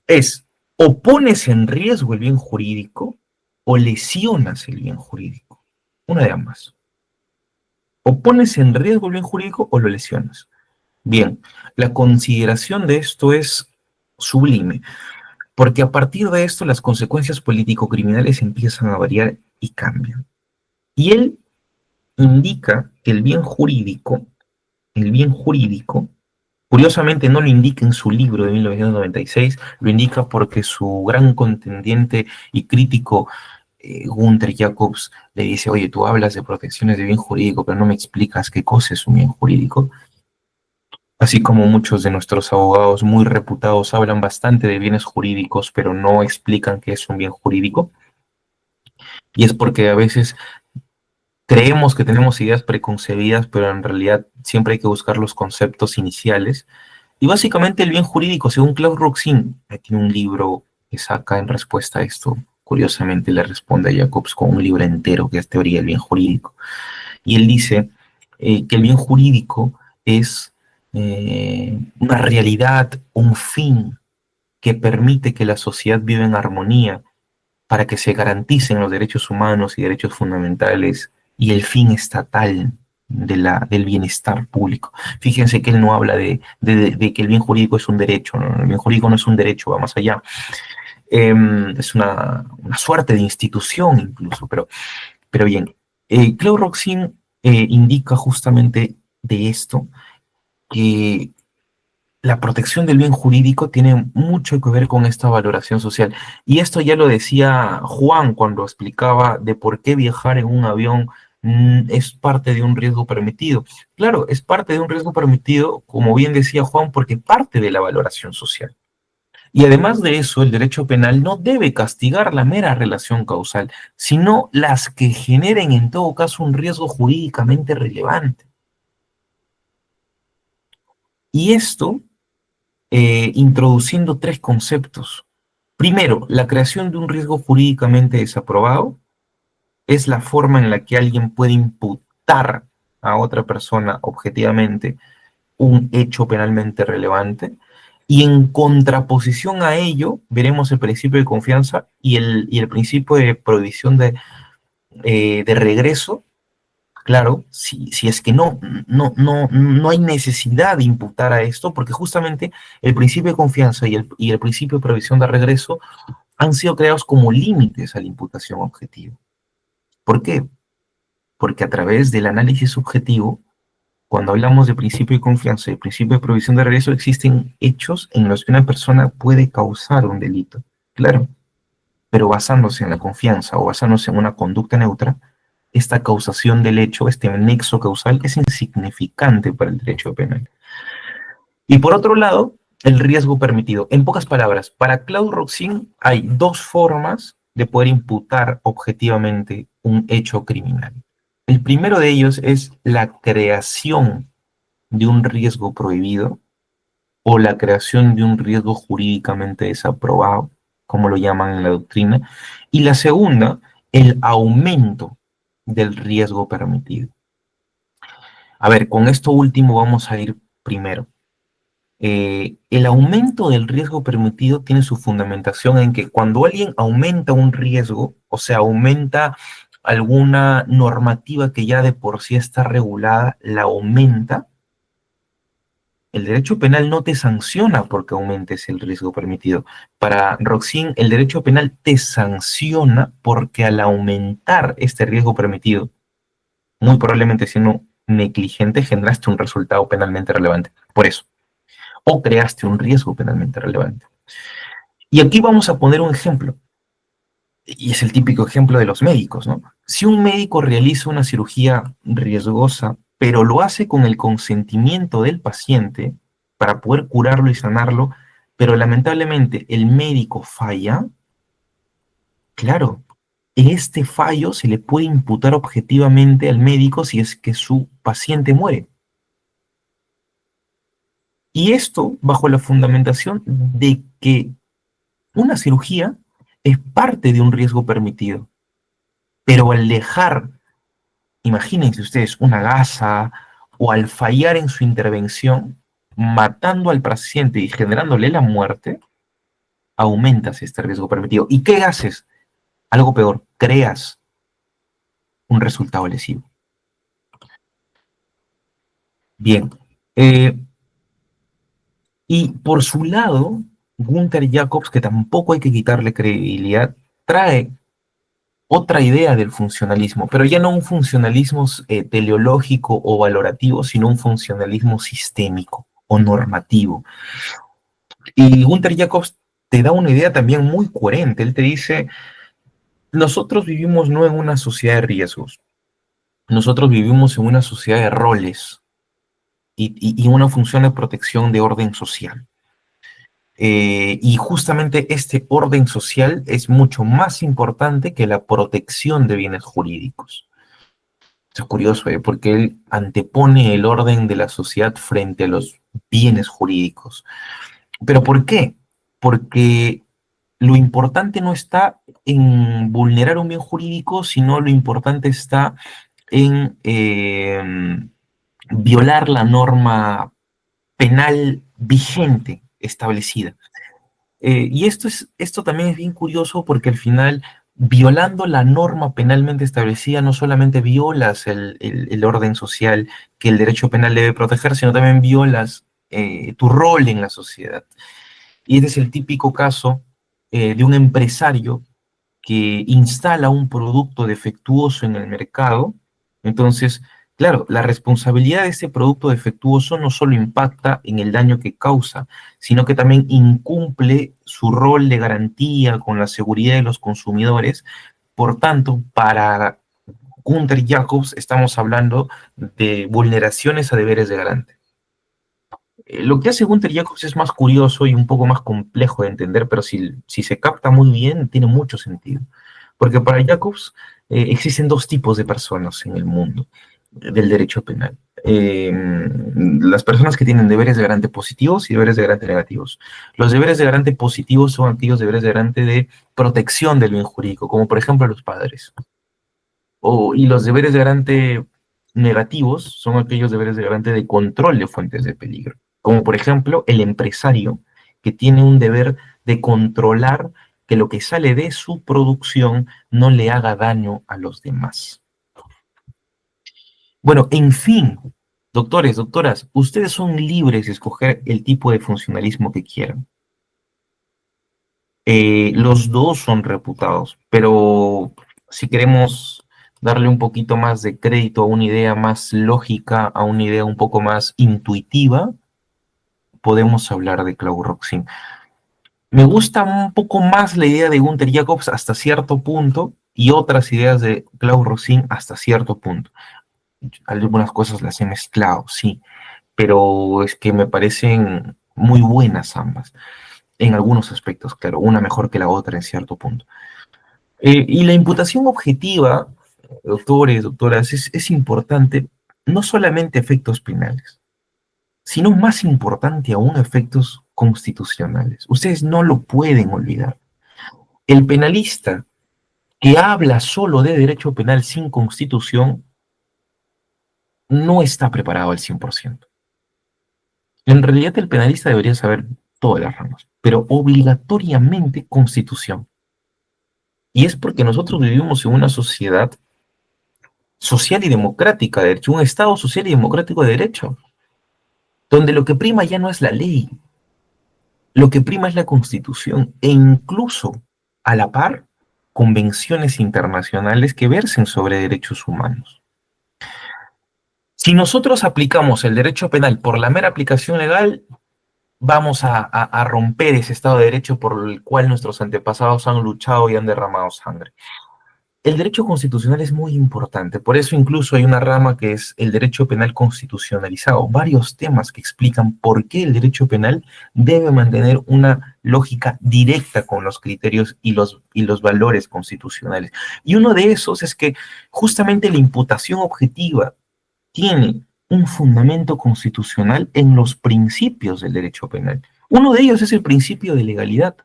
es o pones en riesgo el bien jurídico o lesionas el bien jurídico. Una de ambas. O pones en riesgo el bien jurídico o lo lesionas. Bien, la consideración de esto es sublime, porque a partir de esto las consecuencias político-criminales empiezan a variar y cambian. Y él indica que el bien jurídico, curiosamente no lo indica en su libro de 1996, lo indica porque su gran contendiente y crítico Gunther Jacobs le dice, oye, tú hablas de protecciones de bien jurídico, pero no me explicas qué cosa es un bien jurídico. Así como muchos de nuestros abogados muy reputados hablan bastante de bienes jurídicos, pero no explican qué es un bien jurídico. Y es porque a veces creemos que tenemos ideas preconcebidas, pero en realidad siempre hay que buscar los conceptos iniciales. Y básicamente el bien jurídico, según Claude Roxin, tiene un libro que saca en respuesta a esto. Curiosamente le responde a Jacobs con un libro entero que es Teoría del Bien Jurídico. Y él dice que el bien jurídico es una realidad, un fin que permite que la sociedad viva en armonía para que se garanticen los derechos humanos y derechos fundamentales y el fin estatal del bienestar público. Fíjense que él no habla de que el bien jurídico es un derecho, ¿no? El bien jurídico no es un derecho, va más allá. Es una suerte de institución incluso, pero bien. Claude Roxin indica justamente de esto, que la protección del bien jurídico tiene mucho que ver con esta valoración social. Y esto ya lo decía Juan cuando explicaba de por qué viajar en un avión es parte de un riesgo permitido. Claro, es parte de un riesgo permitido, como bien decía Juan, porque parte de la valoración social. Y además de eso, el derecho penal no debe castigar la mera relación causal, sino las que generen en todo caso un riesgo jurídicamente relevante. Y esto introduciendo tres conceptos. Primero, la creación de un riesgo jurídicamente desaprobado es la forma en la que alguien puede imputar a otra persona objetivamente un hecho penalmente relevante. Y en contraposición a ello, veremos el principio de confianza y el principio de prohibición de regreso. Claro, si es que no hay necesidad de imputar a esto, porque justamente el principio de confianza y el principio de previsión de regreso han sido creados como límites a la imputación objetiva. ¿Por qué? Porque a través del análisis subjetivo, cuando hablamos de principio de confianza y principio de previsión de regreso, existen hechos en los que una persona puede causar un delito, claro, pero basándose en la confianza o basándose en una conducta neutra, esta causación del hecho, este nexo causal, es insignificante para el derecho penal. Y por otro lado, el riesgo permitido. En pocas palabras, para CloudRoxin hay dos formas de poder imputar objetivamente un hecho criminal. El primero de ellos es la creación de un riesgo prohibido o la creación de un riesgo jurídicamente desaprobado, como lo llaman en la doctrina. Y la segunda, el aumento del riesgo permitido. A ver, con esto último vamos a ir primero. El aumento del riesgo permitido tiene su fundamentación en que cuando alguien aumenta un riesgo, o sea, aumenta alguna normativa que ya de por sí está regulada, la aumenta, el derecho penal no te sanciona porque aumentes el riesgo permitido. Para Roxin, el derecho penal te sanciona porque al aumentar este riesgo permitido, muy probablemente siendo negligente, generaste un resultado penalmente relevante. Por eso. O creaste un riesgo penalmente relevante. Y aquí vamos a poner un ejemplo. Y es el típico ejemplo de los médicos, ¿no? Si un médico realiza una cirugía riesgosa, pero lo hace con el consentimiento del paciente para poder curarlo y sanarlo, pero lamentablemente el médico falla, claro, este fallo se le puede imputar objetivamente al médico si es que su paciente muere. Y esto bajo la fundamentación de que una cirugía es parte de un riesgo permitido, pero al dejar, imagínense ustedes, una gasa o al fallar en su intervención, matando al paciente y generándole la muerte, aumentas este riesgo permitido. ¿Y qué haces? Algo peor, creas un resultado lesivo. Bien. Y por su lado, Gunther Jacobs, que tampoco hay que quitarle credibilidad, trae otra idea del funcionalismo, pero ya no un funcionalismo teleológico o valorativo, sino un funcionalismo sistémico o normativo. Y Gunther Jacobs te da una idea también muy coherente. Él te dice, nosotros vivimos no en una sociedad de riesgos, nosotros vivimos en una sociedad de roles y una función de protección de orden social. Y justamente este orden social es mucho más importante que la protección de bienes jurídicos. Es curioso, porque él antepone el orden de la sociedad frente a los bienes jurídicos. ¿Pero por qué? Porque lo importante no está en vulnerar un bien jurídico, sino lo importante está en violar la norma penal vigente establecida. Y esto también es bien curioso porque al final, violando la norma penalmente establecida, no solamente violas el orden social que el derecho penal debe proteger, sino también violas tu rol en la sociedad. Y este es el típico caso de un empresario que instala un producto defectuoso en el mercado. Entonces, claro, la responsabilidad de ese producto defectuoso no solo impacta en el daño que causa, sino que también incumple su rol de garantía con la seguridad de los consumidores. Por tanto, para Gunther Jacobs estamos hablando de vulneraciones a deberes de garante. Lo que hace Gunther Jacobs es más curioso y un poco más complejo de entender, pero si se capta muy bien, tiene mucho sentido. Porque para Jacobs existen dos tipos de personas en el mundo del derecho penal. Las personas que tienen deberes de garante positivos y deberes de garante negativos. Los deberes de garante positivos son aquellos deberes de garante de protección del bien jurídico, como por ejemplo los padres. Y los deberes de garante negativos son aquellos deberes de garante de control de fuentes de peligro, como por ejemplo el empresario que tiene un deber de controlar que lo que sale de su producción no le haga daño a los demás. Bueno, en fin, doctores, doctoras, ustedes son libres de escoger el tipo de funcionalismo que quieran. Los dos son reputados, pero si queremos darle un poquito más de crédito a una idea más lógica, a una idea un poco más intuitiva, podemos hablar de CloudRoxin. Me gusta un poco más la idea de Gunther Jacobs hasta cierto punto y otras ideas de CloudRoxin hasta cierto punto. Algunas cosas las he mezclado, sí, pero es que me parecen muy buenas ambas, en algunos aspectos, claro, una mejor que la otra en cierto punto. Y la imputación objetiva, doctores, doctoras, es importante, no solamente efectos penales, sino más importante aún efectos constitucionales. Ustedes no lo pueden olvidar. El penalista que habla solo de derecho penal sin constitución no está preparado al 100%. En realidad el penalista debería saber todas las ramas, pero obligatoriamente constitución. Y es porque nosotros vivimos en una sociedad social y democrática de derecho, un Estado social y democrático de derecho, donde lo que prima ya no es la ley, lo que prima es la constitución e incluso a la par convenciones internacionales que versen sobre derechos humanos. Si nosotros aplicamos el derecho penal por la mera aplicación legal, vamos a romper ese Estado de Derecho por el cual nuestros antepasados han luchado y han derramado sangre. El derecho constitucional es muy importante, por eso incluso hay una rama que es el derecho penal constitucionalizado, varios temas que explican por qué el derecho penal debe mantener una lógica directa con los criterios y los valores constitucionales. Y uno de esos es que justamente la imputación objetiva tiene un fundamento constitucional en los principios del derecho penal. Uno de ellos es el principio de legalidad.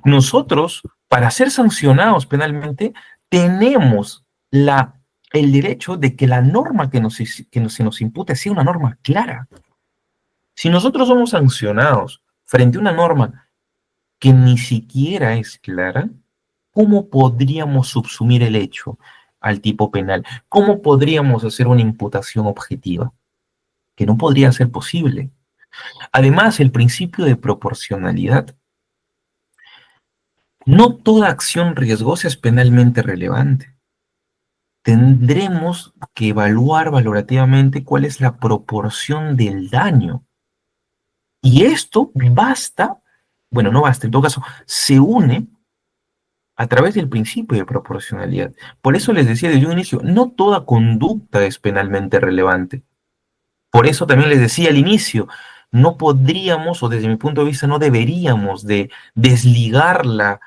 Nosotros, para ser sancionados penalmente, tenemos el derecho de que la norma se nos impute sea una norma clara. Si nosotros somos sancionados frente a una norma que ni siquiera es clara, ¿cómo podríamos subsumir el hecho al tipo penal? ¿Cómo podríamos hacer una imputación objetiva? Que no podría ser posible. Además, el principio de proporcionalidad. No toda acción riesgosa es penalmente relevante. Tendremos que evaluar valorativamente cuál es la proporción del daño. Y esto basta, bueno, no basta, en todo caso, se une a través del principio de proporcionalidad. Por eso les decía desde un inicio, no toda conducta es penalmente relevante. Por eso también les decía al inicio, no podríamos, o desde mi punto de vista, no deberíamos de desligar la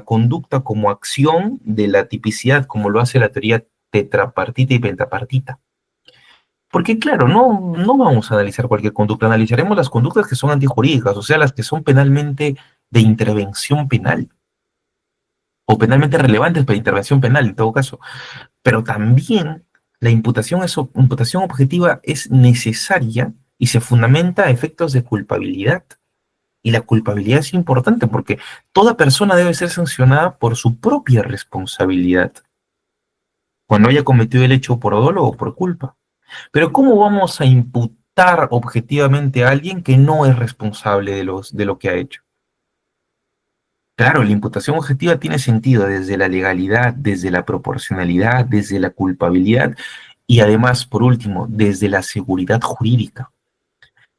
conducta como acción de la tipicidad, como lo hace la teoría tetrapartita y pentapartita. Porque claro, no vamos a analizar cualquier conducta, analizaremos las conductas que son antijurídicas, o sea, las que son penalmente de intervención penal, o penalmente relevantes para intervención penal en todo caso. Pero también la imputación objetiva es necesaria y se fundamenta a efectos de culpabilidad. Y la culpabilidad es importante porque toda persona debe ser sancionada por su propia responsabilidad, cuando haya cometido el hecho por dolo o por culpa. Pero ¿cómo vamos a imputar objetivamente a alguien que no es responsable de lo que ha hecho? Claro, la imputación objetiva tiene sentido desde la legalidad, desde la proporcionalidad, desde la culpabilidad y además, por último, desde la seguridad jurídica.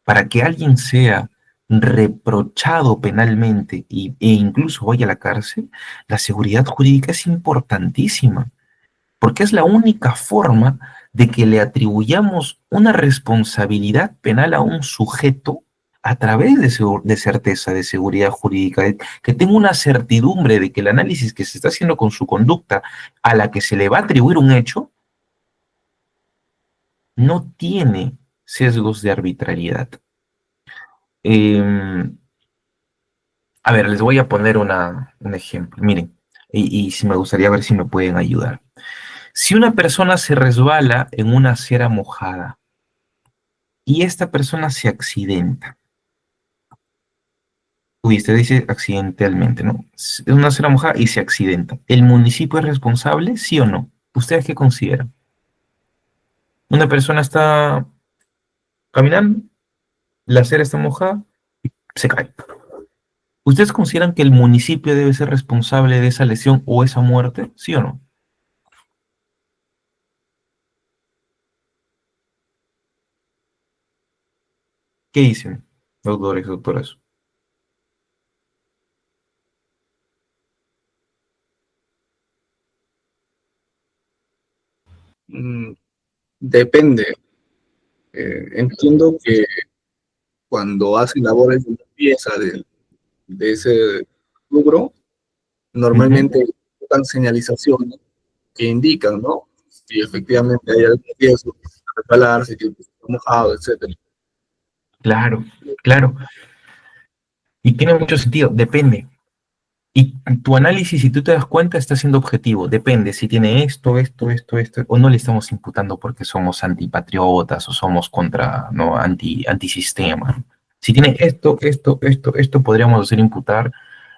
Para que alguien sea reprochado penalmente e incluso vaya a la cárcel, la seguridad jurídica es importantísima, porque es la única forma de que le atribuyamos una responsabilidad penal a un sujeto a través de certeza, de seguridad jurídica, que tenga una certidumbre de que el análisis que se está haciendo con su conducta a la que se le va a atribuir un hecho no tiene sesgos de arbitrariedad. Eh, a ver, les voy a poner un ejemplo. Miren, y si me gustaría ver si me pueden ayudar. Si una persona se resbala en una acera mojada y esta persona se accidenta, uy, usted dice accidentalmente, ¿no? Es una acera mojada y se accidenta. ¿El municipio es responsable, sí o no? ¿Ustedes qué consideran? Una persona está caminando, la acera está mojada, se cae. ¿Ustedes consideran que el municipio debe ser responsable de esa lesión o esa muerte, sí o no? ¿Qué dicen, doctores, doctoras? Mm, Depende. Entiendo que cuando hacen labores de limpieza de ese rubro, normalmente dan señalizaciones que indican, ¿no? Si efectivamente hay algún riesgo de resbalarse, que está mojado, etcétera. Claro, claro. Y tiene mucho sentido, depende. Y tu análisis, si tú te das cuenta, está siendo objetivo. Depende si tiene esto, o no le estamos imputando porque somos antipatriotas o somos contra, no, antisistema. Si tiene esto, podríamos hacer imputar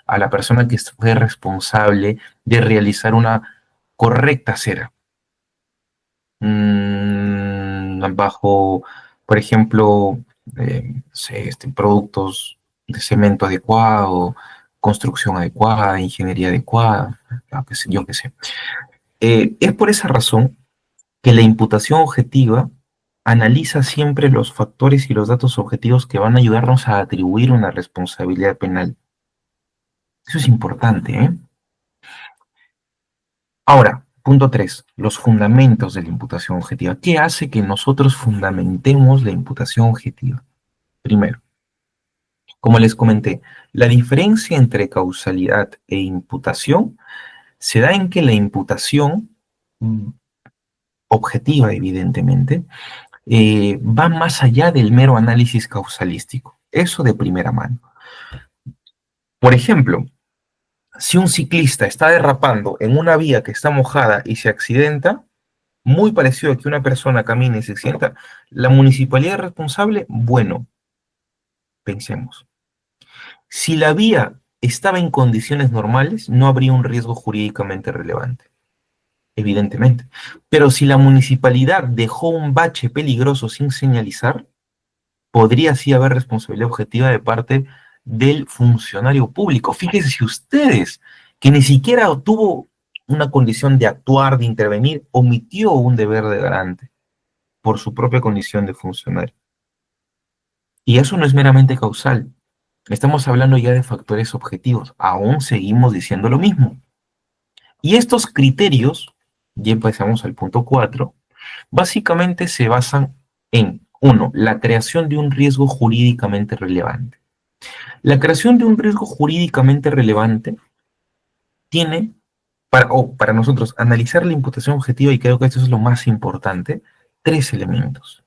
a la persona que fue responsable de realizar una correcta cera. Bajo, por ejemplo, no sé, productos de cemento adecuado, construcción adecuada, ingeniería adecuada, yo qué sé. Es por esa razón que la imputación objetiva analiza siempre los factores y los datos objetivos que van a ayudarnos a atribuir una responsabilidad penal. Eso es importante, ¿eh? Ahora, punto 3, los fundamentos de la imputación objetiva. ¿Qué hace que nosotros fundamentemos la imputación objetiva? Primero, como les comenté, la diferencia entre causalidad e imputación se da en que la imputación objetiva, evidentemente, va más allá del mero análisis causalístico. Eso de primera mano. Por ejemplo, si un ciclista está derrapando en una vía que está mojada y se accidenta, muy parecido a que una persona camine y se accidenta, ¿la municipalidad es responsable? Bueno, pensemos. Si la vía estaba en condiciones normales, no habría un riesgo jurídicamente relevante, evidentemente. Pero si la municipalidad dejó un bache peligroso sin señalizar, podría sí haber responsabilidad objetiva de parte del funcionario público. Fíjense ustedes que ni siquiera tuvo una condición de actuar, de intervenir, omitió un deber de garante por su propia condición de funcionario. Y eso no es meramente causal. Estamos hablando ya de factores objetivos. Aún seguimos diciendo lo mismo. Y estos criterios, ya empezamos al punto 4, básicamente se basan en, 1, la creación de un riesgo jurídicamente relevante. La creación de un riesgo jurídicamente relevante tiene, para nosotros, analizar la imputación objetiva, y creo que esto es lo más importante, 3 elementos.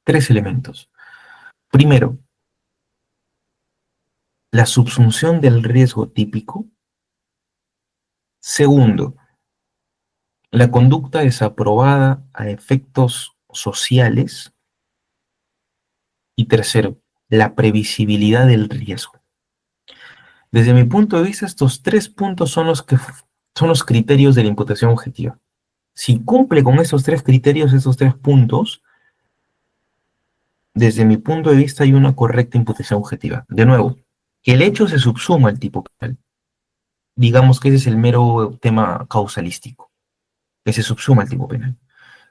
3 elementos. Primero, la subsunción del riesgo típico. Segundo, la conducta desaprobada a efectos sociales. Y tercero, la previsibilidad del riesgo. Desde mi punto de vista, estos 3 puntos son los criterios de la imputación objetiva. Si cumple con estos 3 criterios, estos 3 puntos, desde mi punto de vista hay una correcta imputación objetiva. De nuevo, que el hecho se subsuma al tipo penal. Digamos que ese es el mero tema causalístico, que se subsuma al tipo penal,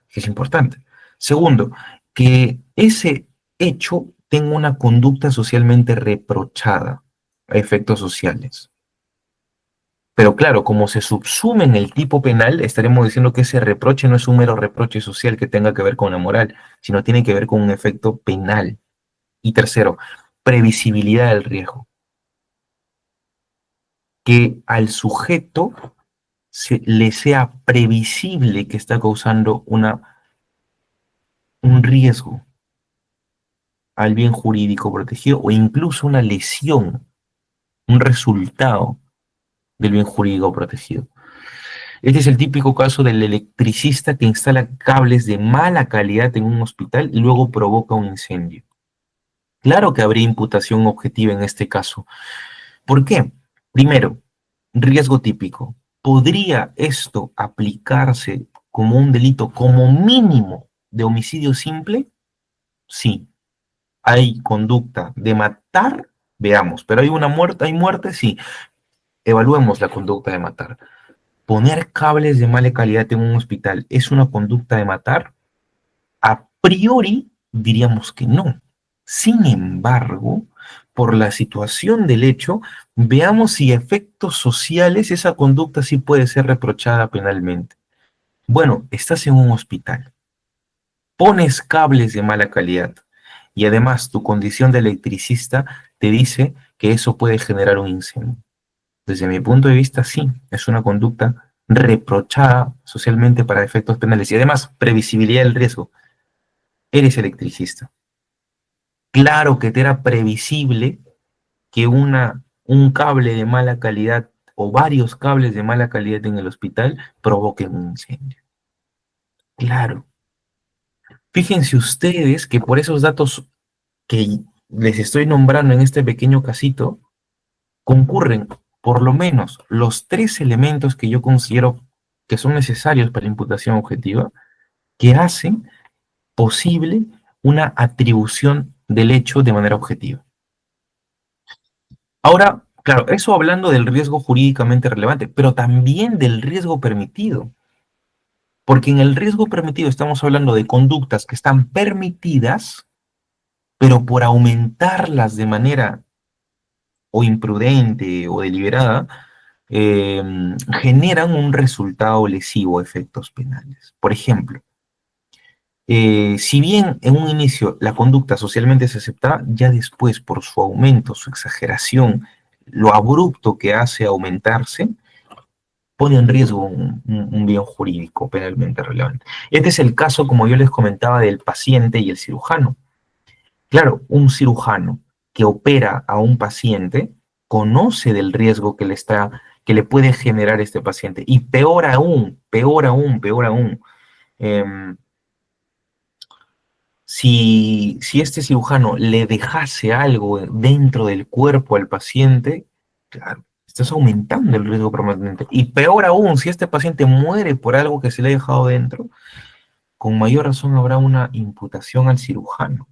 que es importante. Segundo, que ese hecho tenga una conducta socialmente reprochada a efectos sociales. Pero claro, como se subsume en el tipo penal, estaremos diciendo que ese reproche no es un mero reproche social que tenga que ver con la moral, sino tiene que ver con un efecto penal. Y tercero, previsibilidad del riesgo. Que al sujeto le sea previsible que está causando un riesgo al bien jurídico protegido o incluso una lesión, un resultado del bien jurídico protegido. Este es el típico caso del electricista que instala cables de mala calidad en un hospital y luego provoca un incendio. Claro que habría imputación objetiva en este caso. ¿Por qué? Primero, riesgo típico. ¿Podría esto aplicarse como un delito como mínimo de homicidio simple? Sí. ¿Hay conducta de matar? Veamos. ¿Pero hay una muerte? ¿Hay muerte? Sí. Evaluemos la conducta de matar. ¿Poner cables de mala calidad en un hospital es una conducta de matar? A priori diríamos que no. Sin embargo, por la situación del hecho, veamos si a efectos sociales esa conducta sí puede ser reprochada penalmente. Bueno, estás en un hospital, pones cables de mala calidad y además tu condición de electricista te dice que eso puede generar un incendio. Desde mi punto de vista, sí, es una conducta reprochada socialmente para efectos penales. Y además, previsibilidad del riesgo. Eres electricista. Claro que te era previsible que un cable de mala calidad o varios cables de mala calidad en el hospital provoquen un incendio. Claro. Fíjense ustedes que por esos datos que les estoy nombrando en este pequeño casito, concurren por lo menos los 3 elementos que yo considero que son necesarios para la imputación objetiva, que hacen posible una atribución del hecho de manera objetiva. Ahora, claro, eso hablando del riesgo jurídicamente relevante, pero también del riesgo permitido, porque en el riesgo permitido estamos hablando de conductas que están permitidas, pero por aumentarlas de manera o imprudente o deliberada, generan un resultado lesivo a efectos penales. Por ejemplo, si bien en un inicio la conducta socialmente se aceptaba, ya después por su aumento, su exageración, lo abrupto que hace aumentarse, pone en riesgo un bien jurídico penalmente relevante. Este es el caso, como yo les comentaba, del paciente y el cirujano. Claro, un cirujano que opera a un paciente conoce del riesgo que le puede generar este paciente. Y peor aún, si este cirujano le dejase algo dentro del cuerpo al paciente, claro, estás aumentando el riesgo permanente. Y peor aún, si este paciente muere por algo que se le ha dejado dentro, con mayor razón habrá una imputación al cirujano.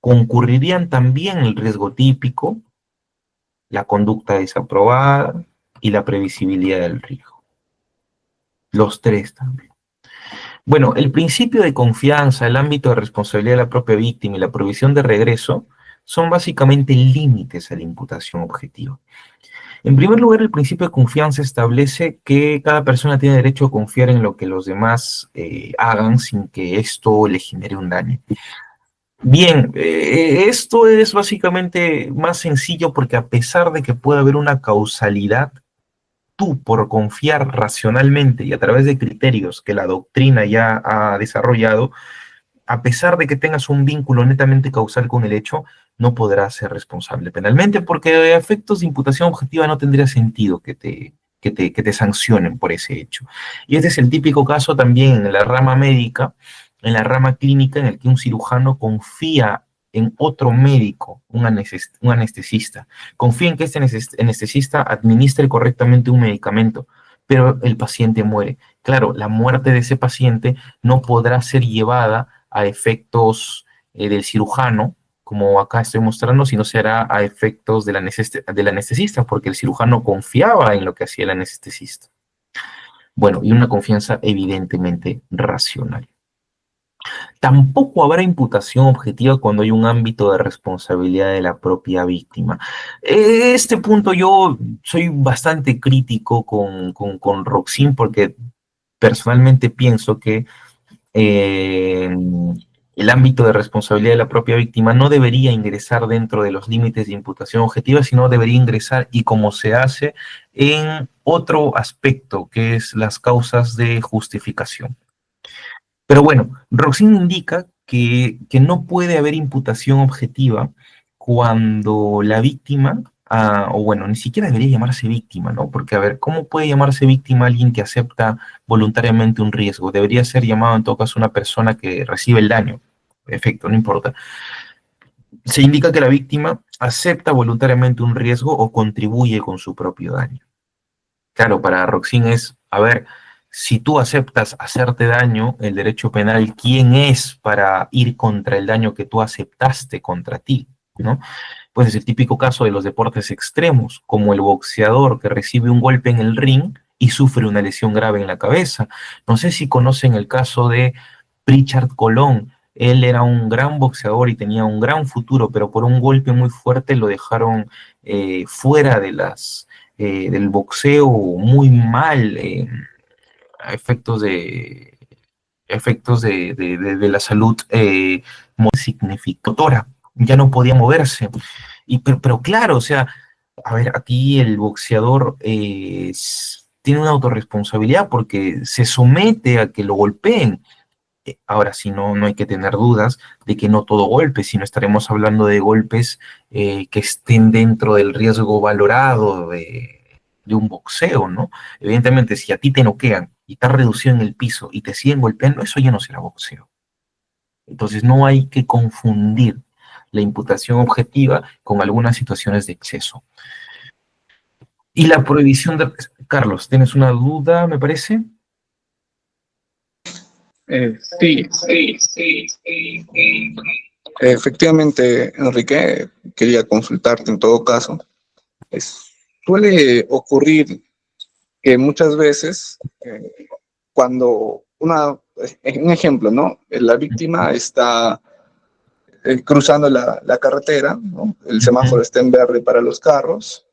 Concurrirían también el riesgo típico, la conducta desaprobada y la previsibilidad del riesgo. Los 3 también. Bueno, el principio de confianza, el ámbito de responsabilidad de la propia víctima y la provisión de regreso son básicamente límites a la imputación objetiva. En primer lugar, el principio de confianza establece que cada persona tiene derecho a confiar en lo que los demás hagan sin que esto le genere un daño. Bien, esto es básicamente más sencillo porque a pesar de que puede haber una causalidad, tú por confiar racionalmente y a través de criterios que la doctrina ya ha desarrollado, a pesar de que tengas un vínculo netamente causal con el hecho, no podrás ser responsable penalmente porque a efectos de imputación objetiva no tendría sentido que te sancionen por ese hecho. Y este es el típico caso también en la rama médica, en la rama clínica, en el que un cirujano confía en otro médico, un anestesista. Confía en que este anestesista administre correctamente un medicamento, pero el paciente muere. Claro, la muerte de ese paciente no podrá ser llevada a efectos del cirujano, como acá estoy mostrando, sino será a efectos del anestesista, porque el cirujano confiaba en lo que hacía el anestesista. Bueno, y una confianza evidentemente racional. Tampoco habrá imputación objetiva cuando hay un ámbito de responsabilidad de la propia víctima. Este punto yo soy bastante crítico con Roxin porque personalmente pienso que el ámbito de responsabilidad de la propia víctima no debería ingresar dentro de los límites de imputación objetiva, sino debería ingresar, y como se hace, en otro aspecto, que es las causas de justificación. Pero bueno, Roxin indica que no puede haber imputación objetiva cuando la víctima, o bueno, ni siquiera debería llamarse víctima, ¿no? Porque, a ver, ¿cómo puede llamarse víctima alguien que acepta voluntariamente un riesgo? Debería ser llamado en todo caso una persona que recibe el daño. Efecto, no importa. Se indica que la víctima acepta voluntariamente un riesgo o contribuye con su propio daño. Claro, para Roxin es, a ver, si tú aceptas hacerte daño, el derecho penal, ¿quién es para ir contra el daño que tú aceptaste contra ti? ¿No? Pues es el típico caso de los deportes extremos, como el boxeador que recibe un golpe en el ring y sufre una lesión grave en la cabeza. No sé si conocen el caso de Pritchard Colón. Él era un gran boxeador y tenía un gran futuro, pero por un golpe muy fuerte lo dejaron fuera de del boxeo muy mal, a efectos efectos de la salud muy significatora. Ya no podía moverse. Pero claro, o sea, a ver, aquí el boxeador tiene una autorresponsabilidad porque se somete a que lo golpeen. Ahora, si no, no hay que tener dudas de que no todo golpe, sino estaremos hablando de golpes que estén dentro del riesgo valorado de un boxeo, ¿no? Evidentemente, si a ti te noquean y estás reducido en el piso y te siguen golpeando, eso ya no será boxeo. Entonces, no hay que confundir la imputación objetiva con algunas situaciones de exceso. Y la prohibición de... Carlos, ¿tienes una duda, me parece? Sí, efectivamente, Enrique, quería consultarte en todo caso. Suele ocurrir que muchas veces, cuando un ejemplo, ¿no? La víctima está cruzando la carretera, ¿no? El semáforo está en verde para los carros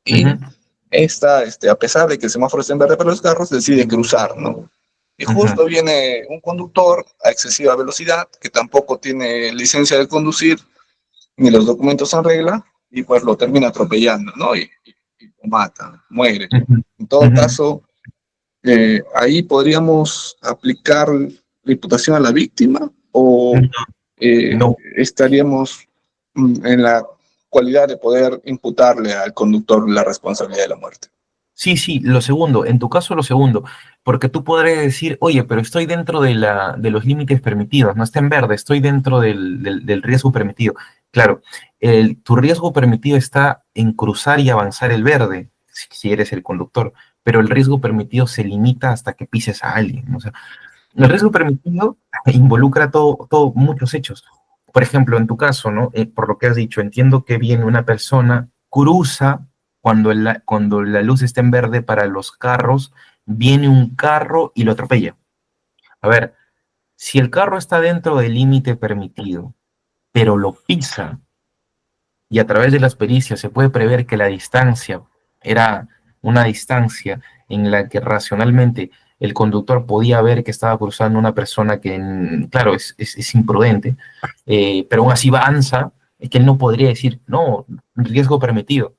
y esta, a pesar de que el semáforo está en verde para los carros, decide cruzar, ¿no? Y justo viene un conductor a excesiva velocidad, que tampoco tiene licencia de conducir, ni los documentos en regla, y pues lo termina atropellando, ¿no? Y lo mata, muere. En todo caso, ahí podríamos aplicar la imputación a la víctima o No. estaríamos en la cualidad de poder imputarle al conductor la responsabilidad de la muerte. Sí, lo segundo, en tu caso lo segundo, porque tú podrías decir, oye, pero estoy dentro de los límites permitidos, no está en verde, estoy dentro del riesgo permitido. Claro, tu riesgo permitido está en cruzar y avanzar el verde, si eres el conductor, pero el riesgo permitido se limita hasta que pises a alguien, ¿no? O sea, el riesgo permitido involucra muchos hechos. Por ejemplo, en tu caso, ¿no? Por lo que has dicho, entiendo que viene una persona, cruza cuando la luz está en verde para los carros, viene un carro y lo atropella. A ver, si el carro está dentro del límite permitido, pero lo pisa, y a través de las pericias se puede prever que la distancia era una distancia en la que racionalmente el conductor podía ver que estaba cruzando una persona que, claro, es imprudente, pero aún así avanza, es que él no podría decir, no, riesgo permitido.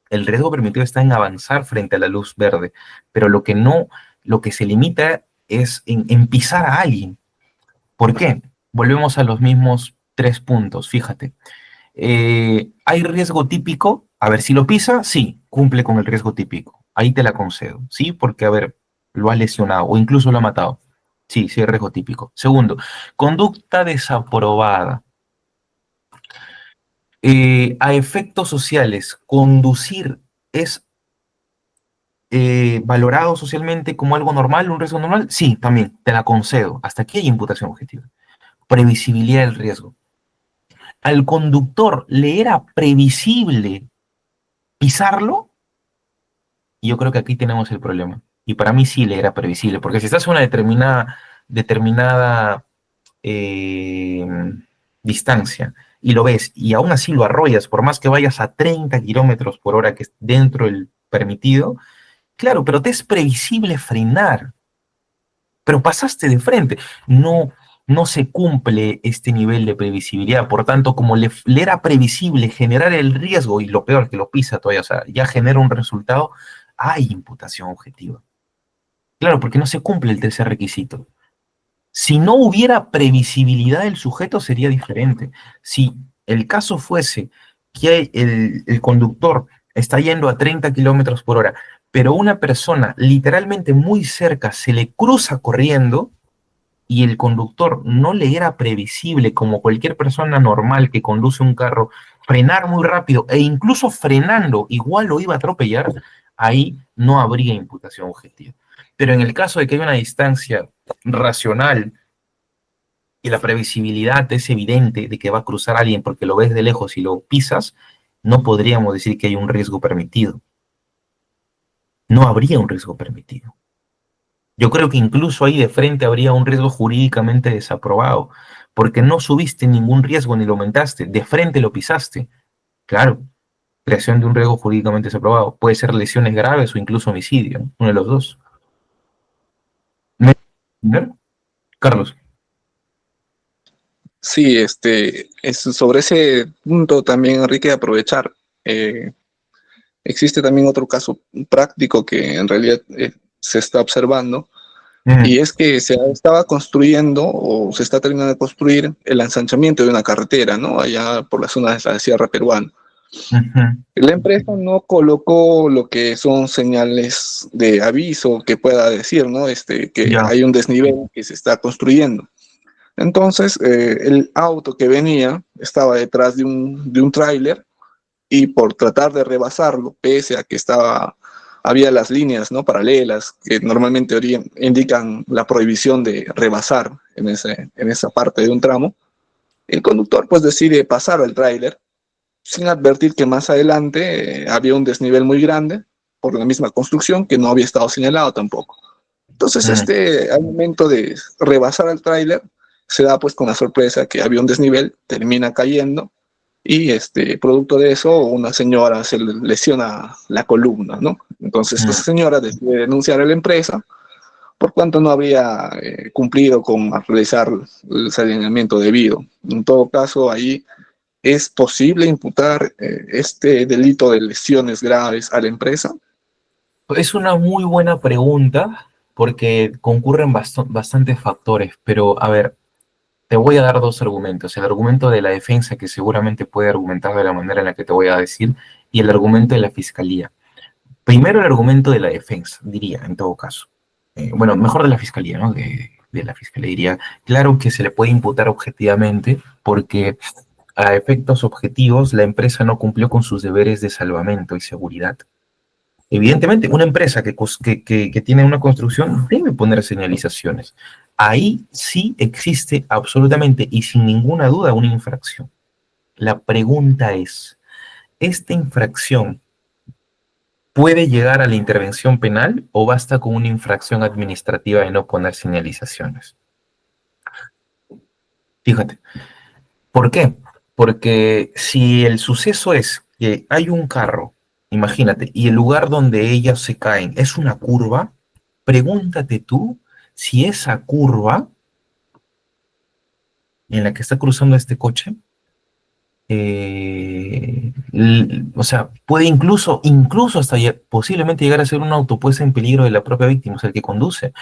El riesgo permitido está en avanzar frente a la luz verde, pero lo que se limita es en pisar a alguien. ¿Por qué? Volvemos a los mismos 3 puntos, fíjate. ¿Hay riesgo típico? A ver, si lo pisa, sí, cumple con el riesgo típico. Ahí te la concedo, ¿sí? Porque, a ver, lo ha lesionado o incluso lo ha matado. Sí, sí, hay riesgo típico. Segundo, conducta desaprobada. A efectos sociales, conducir es valorado socialmente como algo normal, un riesgo normal. Sí, también, te la concedo. Hasta aquí hay imputación objetiva. Previsibilidad del riesgo. Al conductor le era previsible pisarlo, y yo creo que aquí tenemos el problema. Y para mí sí le era previsible, porque si estás a una determinada eh, distancia y lo ves y aún así lo arrollas, por más que vayas a 30 kilómetros por hora, que es dentro del permitido, claro, pero te es previsible frenar, pero pasaste de frente. No se cumple este nivel de previsibilidad. Por tanto, como le era previsible generar el riesgo, y lo peor que lo pisa todavía, o sea, ya genera un resultado, hay imputación objetiva. Claro, porque no se cumple el tercer requisito. Si no hubiera previsibilidad del sujeto, sería diferente. Si el caso fuese que el conductor está yendo a 30 kilómetros por hora, pero una persona literalmente muy cerca se le cruza corriendo, y el conductor no le era previsible, como cualquier persona normal que conduce un carro, frenar muy rápido e incluso frenando igual lo iba a atropellar, ahí no habría imputación objetiva. Pero en el caso de que haya una distancia racional y la previsibilidad es evidente de que va a cruzar a alguien porque lo ves de lejos y lo pisas, no podríamos decir que hay un riesgo permitido. No habría un riesgo permitido. Yo creo que incluso ahí de frente habría un riesgo jurídicamente desaprobado, porque no subiste ningún riesgo ni lo aumentaste, de frente lo pisaste. Claro, creación de un riesgo jurídicamente desaprobado. Puede ser lesiones graves o incluso homicidio, ¿no? Uno de los dos. ¿Me entiendes? Carlos. Sí, sobre ese punto también, Enrique, aprovechar. Existe también otro caso práctico que en realidad se está observando, y es que se estaba construyendo o se está terminando de construir el ensanchamiento de una carretera, ¿no? Allá por la zona de la Sierra Peruana. La empresa no colocó lo que son señales de aviso que pueda decir, ¿no? Que Ya. hay un desnivel que se está construyendo. Entonces, el auto que venía estaba detrás de un tráiler, y por tratar de rebasarlo, pese a que había las líneas, ¿no?, paralelas que normalmente indican la prohibición de rebasar en esa parte de un tramo, el conductor pues decide pasar al tráiler sin advertir que más adelante había un desnivel muy grande por la misma construcción que no había estado señalado tampoco. Entonces, al momento de rebasar al tráiler, se da pues con la sorpresa que había un desnivel, termina cayendo, y producto de eso, una señora se lesiona la columna, ¿no? Entonces, esta señora decide denunciar a la empresa por cuanto no había cumplido con realizar el saneamiento debido. En todo caso, ahí es posible imputar este delito de lesiones graves a la empresa. Es una muy buena pregunta porque concurren bastantes factores, pero a ver, te voy a dar dos argumentos. El argumento de la defensa, que seguramente puede argumentar de la manera en la que te voy a decir, y el argumento de la fiscalía. Primero el argumento de la defensa, diría, en todo caso. Bueno, mejor de la fiscalía, ¿no? De la fiscalía diría, claro que se le puede imputar objetivamente porque a efectos objetivos la empresa no cumplió con sus deberes de salvamento y seguridad. Evidentemente, una empresa que tiene una construcción debe poner señalizaciones. Ahí sí existe absolutamente y sin ninguna duda una infracción. La pregunta es, ¿esta infracción puede llegar a la intervención penal o basta con una infracción administrativa de no poner señalizaciones? Fíjate, ¿por qué? Porque si el suceso es que hay un carro, imagínate, y el lugar donde ellas se caen es una curva, pregúntate tú si esa curva en la que está cruzando este coche, o sea, puede incluso hasta posiblemente llegar a ser un auto puesto en peligro de la propia víctima, o sea, el que conduce.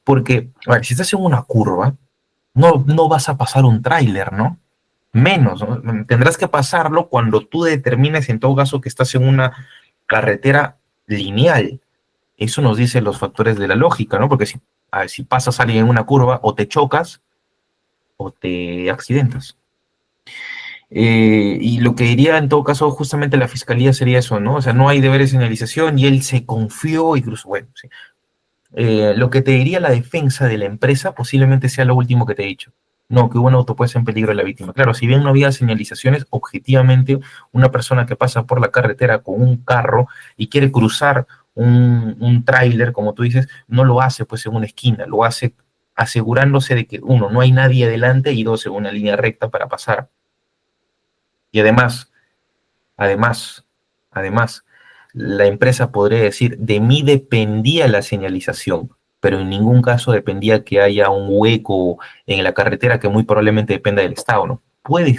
Porque, a ver, si estás en una curva, no vas a pasar un tráiler, ¿no? Menos, ¿no? Tendrás que pasarlo cuando tú determines en todo caso que estás en una carretera lineal. Eso nos dicen los factores de la lógica, ¿no? Porque si pasas a alguien en una curva, o te chocas o te accidentas. Y lo que diría en todo caso justamente la fiscalía sería eso, ¿no? O sea, no hay deberes de señalización y él se confió, incluso, bueno, sí. Lo que te diría la defensa de la empresa posiblemente sea lo último que te he dicho. No, que hubo un autopuesto en peligro de la víctima. Claro, si bien no había señalizaciones, objetivamente una persona que pasa por la carretera con un carro y quiere cruzar un tráiler, como tú dices, no lo hace pues en una esquina, lo hace asegurándose de que, uno, no hay nadie adelante y dos, en una línea recta para pasar. Y además, la empresa podría decir, de mí dependía la señalización, pero en ningún caso dependía que haya un hueco en la carretera que muy probablemente dependa del Estado, ¿no? Puede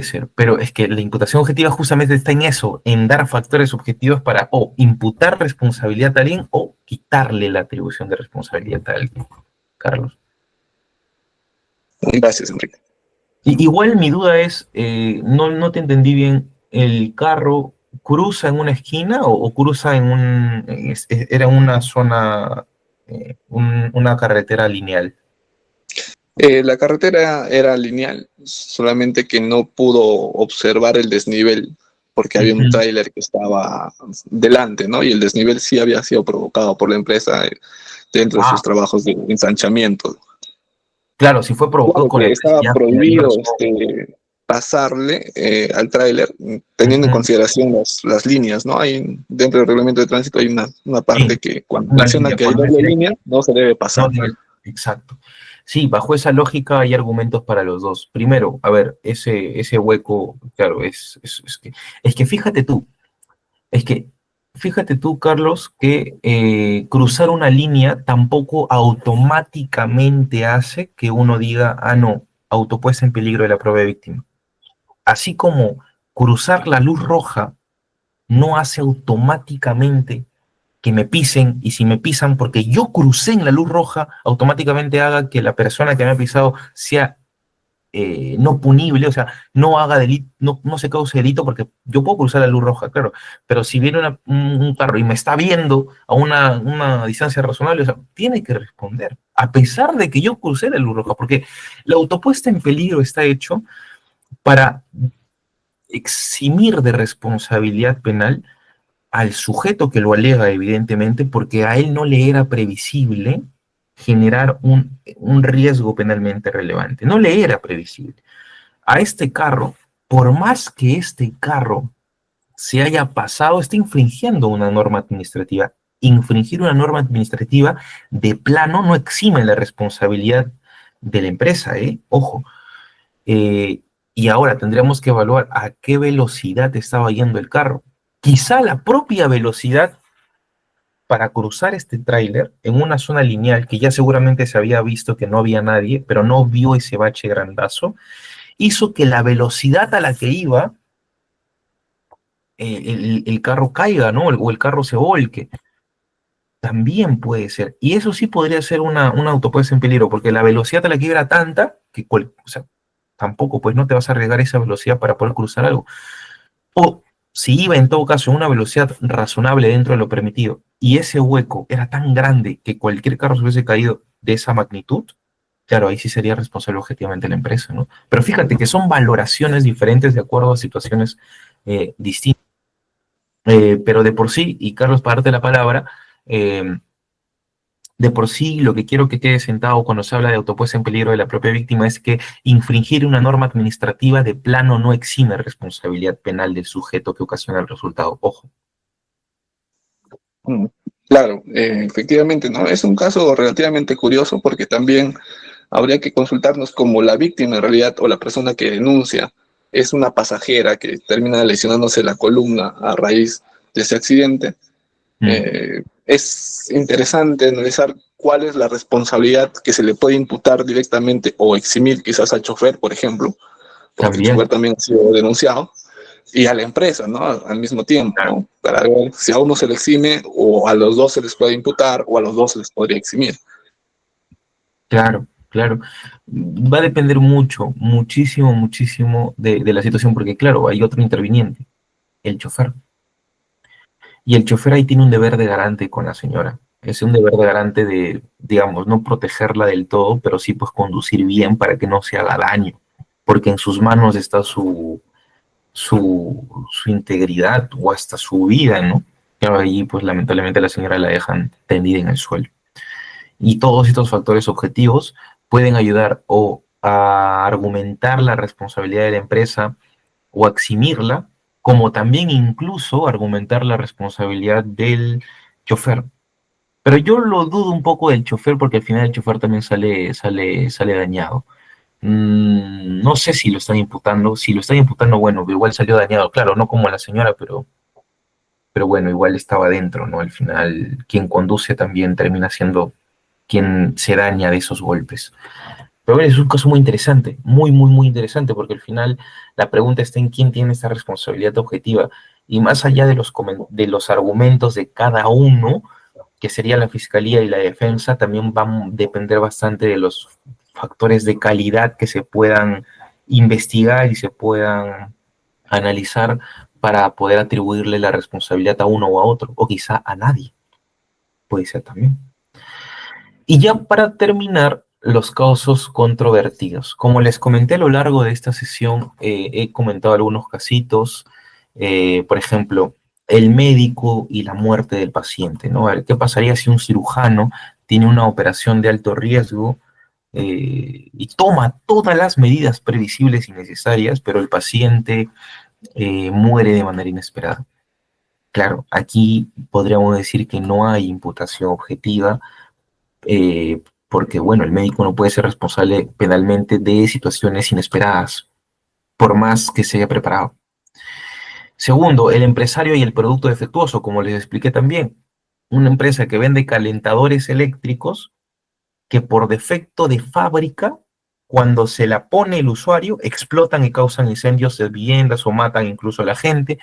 ser, pero es que la imputación objetiva justamente está en eso, en dar factores objetivos para o imputar responsabilidad a alguien o quitarle la atribución de responsabilidad a alguien. Carlos. Gracias, Enrique. Igual mi duda es, no te entendí bien, ¿el carro cruza en una esquina o cruza era una zona, una carretera lineal? La carretera era lineal, solamente que no pudo observar el desnivel porque había un tráiler que estaba delante, ¿no? Y el desnivel sí había sido provocado por la empresa dentro de sus trabajos de ensanchamiento. Claro, si fue provocado con la estaba prohibido pasarle al tráiler, teniendo en consideración las líneas, ¿no? Hay, dentro del reglamento de tránsito hay una parte que cuando menciona que hay doble línea, no se debe pasar. Exacto. Sí, bajo esa lógica hay argumentos para los dos. Primero, a ver, ese hueco, claro, es que fíjate tú, es que fíjate tú, Carlos, que cruzar una línea tampoco automáticamente hace que uno diga, ah, no, autopuesta en peligro de la prueba de víctima. Así como cruzar la luz roja no hace automáticamente que me pisen, y si me pisan porque yo crucé en la luz roja, automáticamente haga que la persona que me ha pisado sea no punible, o sea, no haga delito, no se cause delito, porque yo puedo cruzar la luz roja, claro, pero si viene un carro y me está viendo a una distancia razonable, o sea, tiene que responder, a pesar de que yo crucé la luz roja, porque la autopuesta en peligro está hecho para eximir de responsabilidad penal al sujeto que lo alega, evidentemente, porque a él no le era previsible generar un riesgo penalmente relevante. No le era previsible. A este carro, por más que este carro se haya pasado, está infringiendo una norma administrativa. Infringir una norma administrativa de plano no exime la responsabilidad de la empresa, ¿eh? Ojo. Y ahora tendríamos que evaluar a qué velocidad estaba yendo el carro. Quizá la propia velocidad para cruzar este tráiler en una zona lineal que ya seguramente se había visto que no había nadie, pero no vio ese bache grandazo, hizo que la velocidad a la que iba el carro caiga, ¿no? O el carro se volque. También puede ser. Y eso sí podría ser una autopuesta en peligro, porque la velocidad a la que iba era tanta que, o sea, tampoco, pues no te vas a arriesgar esa velocidad para poder cruzar algo. O si iba en todo caso a una velocidad razonable dentro de lo permitido y ese hueco era tan grande que cualquier carro se hubiese caído de esa magnitud, claro, ahí sí sería responsable objetivamente la empresa, ¿no? Pero fíjate que son valoraciones diferentes de acuerdo a situaciones distintas. Pero de por sí, y Carlos, para darte la palabra, de por sí lo que quiero que quede sentado cuando se habla de autopuesta en peligro de la propia víctima es que infringir una norma administrativa de plano no exime responsabilidad penal del sujeto que ocasiona el resultado. Ojo. Claro, efectivamente, ¿no? Es un caso relativamente curioso porque también habría que consultarnos como la víctima en realidad o la persona que denuncia es una pasajera que termina lesionándose la columna a raíz de ese accidente. Es interesante analizar cuál es la responsabilidad que se le puede imputar directamente o eximir quizás al chofer, por ejemplo, porque el chofer también ha sido denunciado, y a la empresa, ¿no? Al mismo tiempo, ¿no? Para ver si a uno se le exime o a los dos se les puede imputar o a los dos se les podría eximir. Claro, claro. Va a depender mucho, muchísimo, muchísimo de la situación, porque claro, hay otro interviniente, el chofer. Y el chofer ahí tiene un deber de garante con la señora. Es un deber de garante de, digamos, no protegerla del todo, pero sí pues conducir bien para que no se haga daño, porque en sus manos está su integridad o hasta su vida, ¿no? Claro, ahí pues lamentablemente la señora la dejan tendida en el suelo. Y todos estos factores objetivos pueden ayudar o a argumentar la responsabilidad de la empresa o a eximirla, como también incluso argumentar la responsabilidad del chofer. Pero yo lo dudo un poco del chofer porque al final el chofer también sale dañado. No sé si lo están imputando. Si lo están imputando, bueno, igual salió dañado, claro, no como la señora, pero bueno, igual estaba dentro, ¿no? Al final, quien conduce también termina siendo quien se daña de esos golpes. Pero bueno, es un caso muy interesante, muy, muy, muy interesante, porque al final la pregunta está en quién tiene esta responsabilidad objetiva. Y más allá de los argumentos de cada uno, que sería la fiscalía y la defensa, también va a depender bastante de los factores de calidad que se puedan investigar y se puedan analizar para poder atribuirle la responsabilidad a uno o a otro, o quizá a nadie. Puede ser también. Y ya para terminar, los casos controvertidos. Como les comenté a lo largo de esta sesión, he comentado algunos casitos, por ejemplo, el médico y la muerte del paciente, ¿no? A ver, ¿qué pasaría si un cirujano tiene una operación de alto riesgo y toma todas las medidas previsibles y necesarias, pero el paciente muere de manera inesperada? Claro, aquí podríamos decir que no hay imputación objetiva, porque, bueno, el médico no puede ser responsable penalmente de situaciones inesperadas, por más que se haya preparado. Segundo, el empresario y el producto defectuoso, como les expliqué también. Una empresa que vende calentadores eléctricos que por defecto de fábrica, cuando se la pone el usuario, explotan y causan incendios de viviendas o matan incluso a la gente.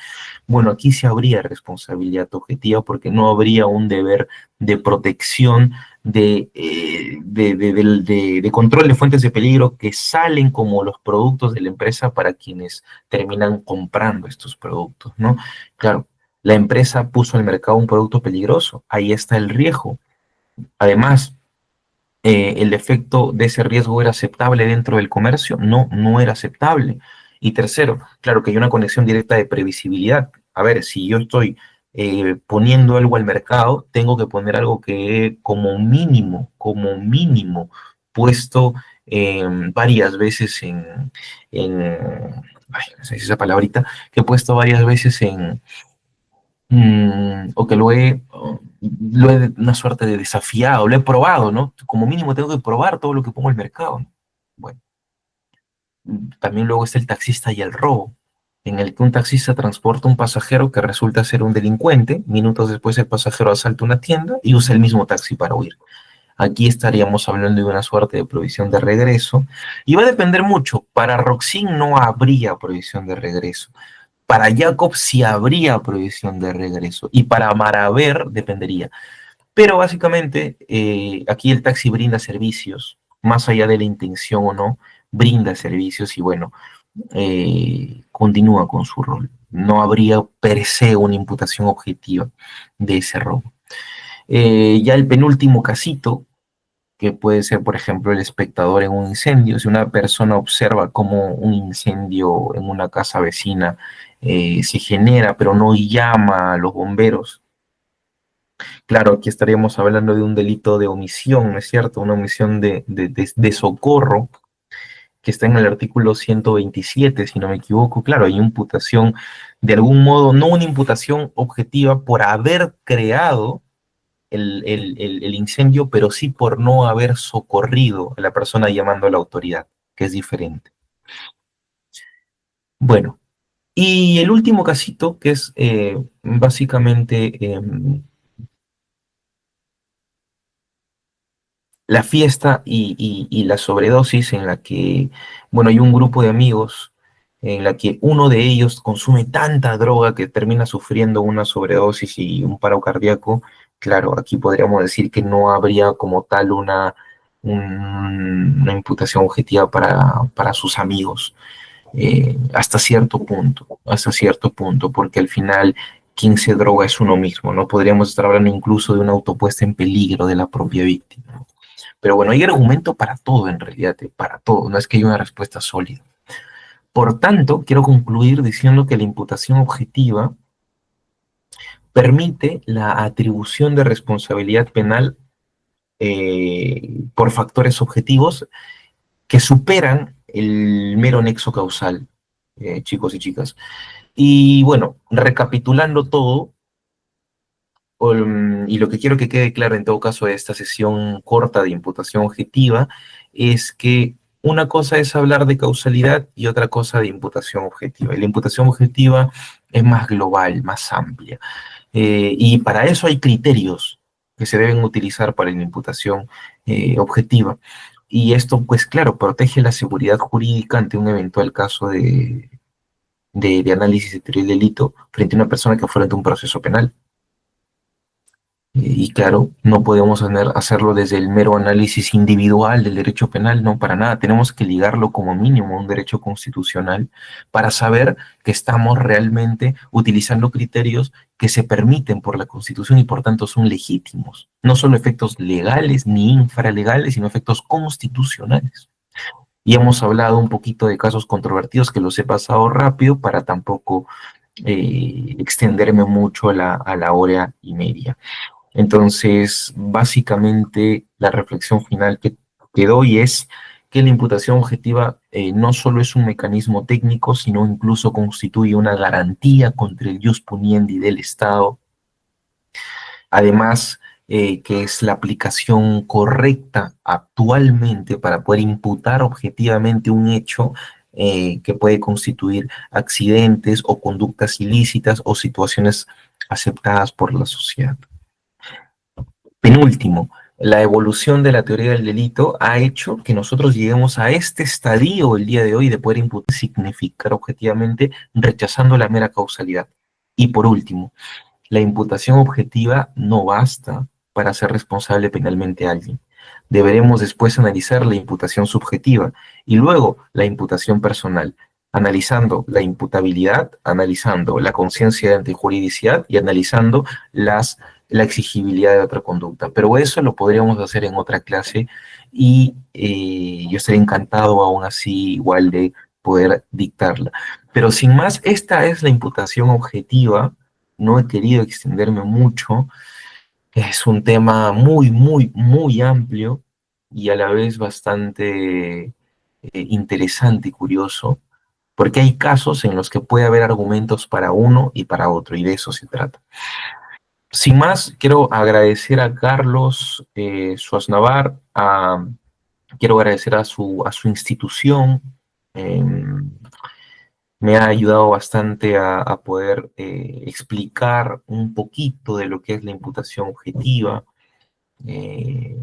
Bueno, aquí sí habría responsabilidad objetiva porque no habría un deber de protección, de control de fuentes de peligro que salen como los productos de la empresa para quienes terminan comprando estos productos, ¿no? Claro, la empresa puso al mercado un producto peligroso, ahí está el riesgo. Además, el efecto de ese riesgo era aceptable dentro del comercio, no, no era aceptable. Y tercero, claro que hay una conexión directa de previsibilidad. A ver, si yo estoy poniendo algo al mercado, tengo que poner algo que como mínimo, puesto varias veces ay, no sé si esa palabrita, que he puesto varias veces o que lo he una suerte de desafiado, lo he probado, ¿no? Como mínimo tengo que probar todo lo que pongo al mercado, ¿no? Bueno, también luego está el taxista y el robo, en el que un taxista transporta a un pasajero que resulta ser un delincuente, minutos después el pasajero asalta una tienda y usa el mismo taxi para huir. Aquí estaríamos hablando de una suerte de provisión de regreso, y va a depender mucho. Para Roxin no habría provisión de regreso. Para Jacob sí habría prohibición de regreso y para Maraver dependería. Pero básicamente aquí el taxi brinda servicios, más allá de la intención o no, brinda servicios y bueno, continúa con su rol. No habría per se una imputación objetiva de ese robo. Ya el penúltimo casito, que puede ser, por ejemplo, el espectador en un incendio. Si una persona observa cómo un incendio en una casa vecina se genera, pero no llama a los bomberos, claro, aquí estaríamos hablando de un delito de omisión, ¿no es cierto? Una omisión de socorro, que está en el artículo 127, si no me equivoco. Claro, hay imputación, de algún modo, no una imputación objetiva por haber creado el incendio, pero sí por no haber socorrido a la persona llamando a la autoridad, que es diferente. Bueno, y el último casito, que es básicamente la fiesta y la sobredosis en la que, bueno, hay un grupo de amigos en la que uno de ellos consume tanta droga que termina sufriendo una sobredosis y un paro cardíaco. Claro, aquí podríamos decir que no habría como tal una imputación objetiva para sus amigos, hasta cierto punto, porque al final quien se droga es uno mismo, ¿no? Podríamos estar hablando incluso de una autopuesta en peligro de la propia víctima. Pero bueno, hay argumento para todo en realidad, para todo, no es que haya una respuesta sólida. Por tanto, quiero concluir diciendo que la imputación objetiva permite la atribución de responsabilidad penal por factores objetivos que superan el mero nexo causal, chicos y chicas. Y bueno, recapitulando todo, y lo que quiero que quede claro en todo caso de esta sesión corta de imputación objetiva es que una cosa es hablar de causalidad y otra cosa de imputación objetiva. Y la imputación objetiva es más global, más amplia. Y para eso hay criterios que se deben utilizar para la imputación objetiva. Y esto, pues claro, protege la seguridad jurídica ante un eventual caso de análisis de teoría del delito frente a una persona que afronta un proceso penal. Y claro, no podemos hacerlo desde el mero análisis individual del derecho penal, no, para nada. Tenemos que ligarlo como mínimo a un derecho constitucional para saber que estamos realmente utilizando criterios que se permiten por la Constitución y por tanto son legítimos. No solo efectos legales ni infralegales, sino efectos constitucionales. Y hemos hablado un poquito de casos controvertidos que los he pasado rápido para tampoco extenderme mucho a la hora y media. Entonces, básicamente, la reflexión final que doy es que la imputación objetiva no solo es un mecanismo técnico, sino incluso constituye una garantía contra el ius puniendi del Estado. Además, que es la aplicación correcta actualmente para poder imputar objetivamente un hecho que puede constituir accidentes o conductas ilícitas o situaciones aceptadas por la sociedad. Penúltimo, la evolución de la teoría del delito ha hecho que nosotros lleguemos a este estadio el día de hoy de poder imputar, significar objetivamente, rechazando la mera causalidad. Y por último, la imputación objetiva no basta para ser responsable penalmente a alguien. Deberemos después analizar la imputación subjetiva y luego la imputación personal, analizando la imputabilidad, analizando la conciencia de antijuridicidad y analizando la exigibilidad de otra conducta. Pero eso lo podríamos hacer en otra clase y yo estaría encantado aún así igual de poder dictarla. Pero sin más, esta es la imputación objetiva. No he querido extenderme mucho. Es un tema muy, muy, muy amplio y a la vez bastante interesante y curioso, porque hay casos en los que puede haber argumentos para uno y para otro, y de eso se trata. Sin más, quiero agradecer a Carlos Suárez Navar, quiero agradecer a su institución, me ha ayudado bastante a poder explicar un poquito de lo que es la imputación objetiva.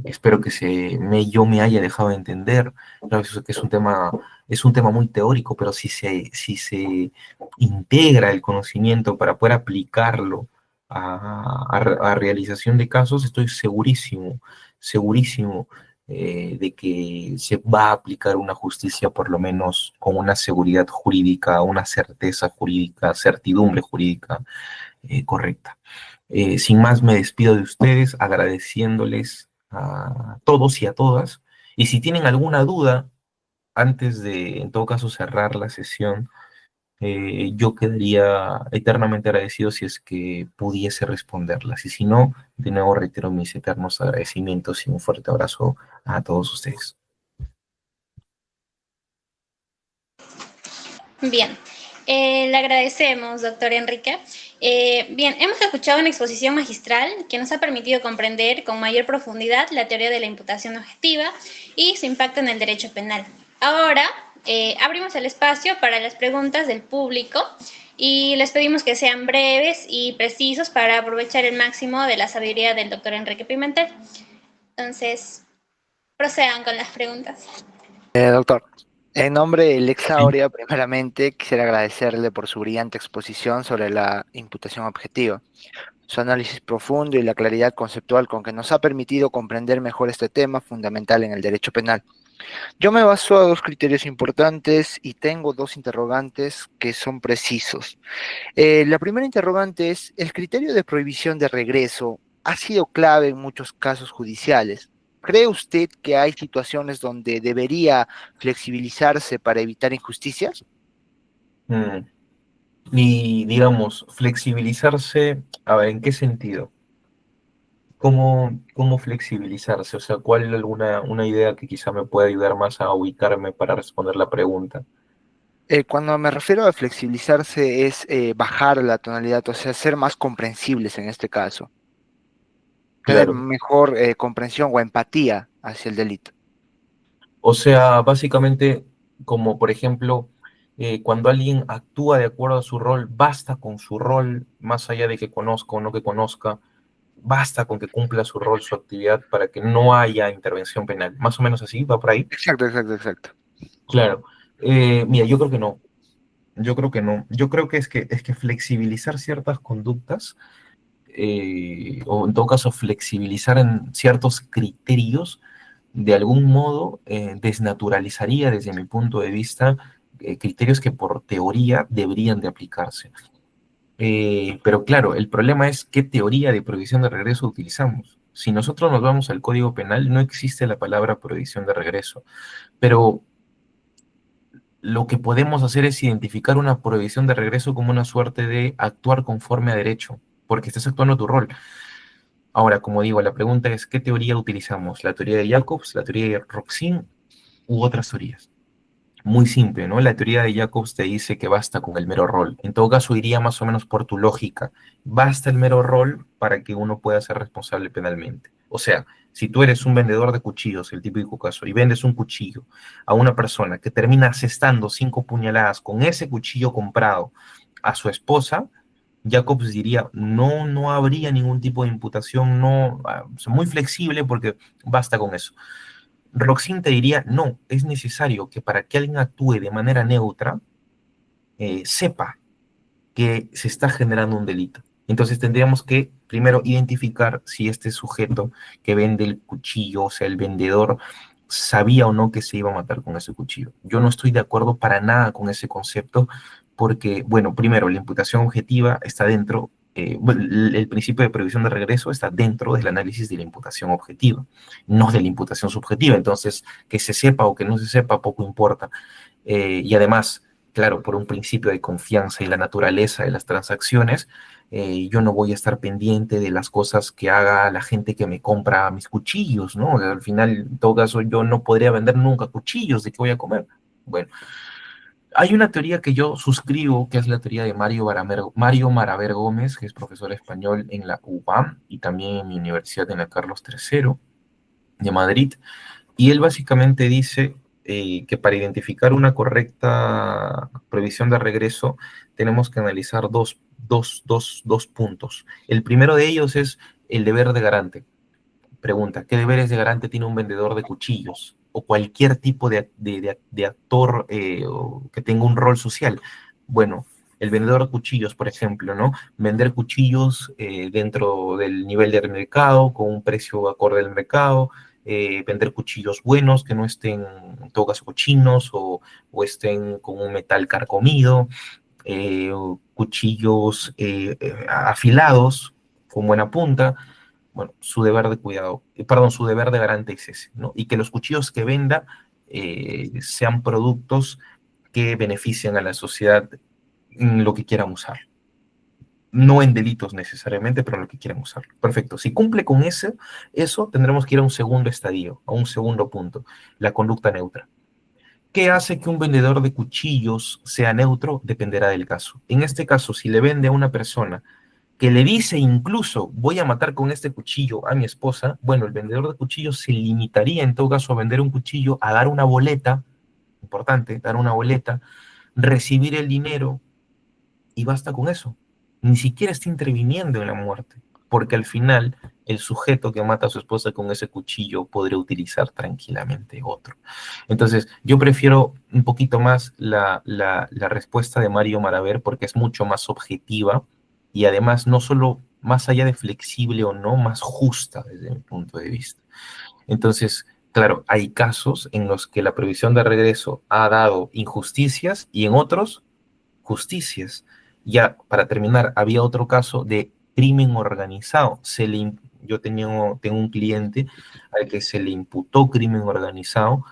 Espero que yo me haya dejado de entender. Claro, eso que es un tema muy teórico, pero si se integra el conocimiento para poder aplicarlo a realización de casos, estoy segurísimo, segurísimo de que se va a aplicar una justicia por lo menos con una seguridad jurídica, una certeza jurídica, certidumbre jurídica correcta. Sin más, me despido de ustedes agradeciéndoles a todos y a todas. Y si tienen alguna duda, antes de, en todo caso, cerrar la sesión, yo quedaría eternamente agradecido si es que pudiese responderlas. Y si no, de nuevo reitero mis eternos agradecimientos y un fuerte abrazo a todos ustedes. Bien, le agradecemos, doctor Enrique. Bien, hemos escuchado una exposición magistral que nos ha permitido comprender con mayor profundidad la teoría de la imputación objetiva y su impacto en el derecho penal. Ahora abrimos el espacio para las preguntas del público y les pedimos que sean breves y precisos para aprovechar el máximo de la sabiduría del doctor Enrique Pimentel. Entonces, procedan con las preguntas. Doctor, en nombre del ex Aurea, primeramente quisiera agradecerle por su brillante exposición sobre la imputación objetiva, su análisis profundo y la claridad conceptual con que nos ha permitido comprender mejor este tema fundamental en el derecho penal. Yo me baso a dos criterios importantes y tengo dos interrogantes que son precisos. La primera interrogante es, ¿el criterio de prohibición de regreso ha sido clave en muchos casos judiciales? ¿Cree usted que hay situaciones donde debería flexibilizarse para evitar injusticias? Y digamos, flexibilizarse, a ver, ¿en qué sentido? ¿Cómo flexibilizarse? O sea, ¿cuál es una idea que quizá me pueda ayudar más a ubicarme para responder la pregunta? Cuando me refiero a flexibilizarse es bajar la tonalidad, o sea, ser más comprensibles en este caso, tener Claro. mejor comprensión o empatía hacia el delito. O sea, básicamente, como por ejemplo, cuando alguien actúa de acuerdo a su rol, basta con su rol, más allá de que conozca o no que conozca, basta con que cumpla su rol, su actividad, para que no haya intervención penal. Más o menos así, ¿va por ahí? Exacto, exacto, exacto. Claro. Mira, yo creo que no. Yo creo que no. Yo creo que es que flexibilizar ciertas conductas, o en todo caso flexibilizar en ciertos criterios, de algún modo desnaturalizaría desde mi punto de vista criterios que por teoría deberían de aplicarse. Pero claro, el problema es qué teoría de prohibición de regreso utilizamos. Si nosotros nos vamos al Código Penal, no existe la palabra prohibición de regreso, pero lo que podemos hacer es identificar una prohibición de regreso como una suerte de actuar conforme a derecho, porque estás actuando tu rol. Ahora, como digo, la pregunta es, ¿qué teoría utilizamos? ¿La teoría de Jacobs, la teoría de Roxin u otras teorías? Muy simple, ¿no? La teoría de Jacobs te dice que basta con el mero rol. En todo caso, iría más o menos por tu lógica. Basta el mero rol para que uno pueda ser responsable penalmente. O sea, si tú eres un vendedor de cuchillos, el típico caso, y vendes un cuchillo a una persona que termina asestando 5 puñaladas con ese cuchillo comprado a su esposa, Jacobs diría, no, no habría ningún tipo de imputación, no, muy flexible porque basta con eso. Roxin te diría, no, es necesario que para que alguien actúe de manera neutra, sepa que se está generando un delito. Entonces tendríamos que primero identificar si este sujeto que vende el cuchillo, o sea, el vendedor, sabía o no que se iba a matar con ese cuchillo. Yo no estoy de acuerdo para nada con ese concepto porque, bueno, primero, la imputación objetiva está dentro, el principio de previsión de regreso está dentro del análisis de la imputación objetiva, no de la imputación subjetiva. Entonces, que se sepa o que no se sepa, poco importa. Y además, claro, por un principio de confianza y la naturaleza de las transacciones, yo no voy a estar pendiente de las cosas que haga la gente que me compra mis cuchillos, ¿no? Al final, en todo caso, yo no podría vender nunca cuchillos, ¿de qué voy a comer? Bueno, hay una teoría que yo suscribo, que es la teoría de Mario Maraver Gómez, que es profesor español en la UBAM y también en mi universidad en la Carlos III de Madrid. Y él básicamente dice que para identificar una correcta previsión de regreso tenemos que analizar dos puntos. El primero de ellos es el deber de garante. Pregunta, ¿qué deberes de garante tiene un vendedor de cuchillos o cualquier tipo de actor que tenga un rol social? Bueno, el vendedor de cuchillos, por ejemplo, ¿no? Vender cuchillos dentro del nivel del mercado, con un precio acorde al mercado, vender cuchillos buenos que no estén, en todo caso, cochinos o estén con un metal carcomido, cuchillos afilados con buena punta. Bueno, su deber de cuidado, perdón, su deber de garante es ese, ¿no? Y que los cuchillos que venda sean productos que beneficien a la sociedad en lo que quieran usar. No en delitos necesariamente, pero en lo que quieran usar. Perfecto. Si cumple con eso tendremos que ir a un segundo estadio, a un segundo punto, la conducta neutra. ¿Qué hace que un vendedor de cuchillos sea neutro? Dependerá del caso. En este caso, si le vende a una persona que le dice incluso voy a matar con este cuchillo a mi esposa, bueno, el vendedor de cuchillos se limitaría en todo caso a vender un cuchillo, a dar una boleta, importante, dar una boleta, recibir el dinero y basta con eso. Ni siquiera está interviniendo en la muerte, porque al final el sujeto que mata a su esposa con ese cuchillo podría utilizar tranquilamente otro. Entonces, yo prefiero un poquito más la respuesta de Mario Maraver porque es mucho más objetiva y además no solo más allá de flexible o no, más justa desde mi punto de vista. Entonces, claro, hay casos en los que la previsión de regreso ha dado injusticias y en otros justicias. Ya, para terminar, había otro caso de crimen organizado. Yo tengo un cliente al que se le imputó crimen organizado,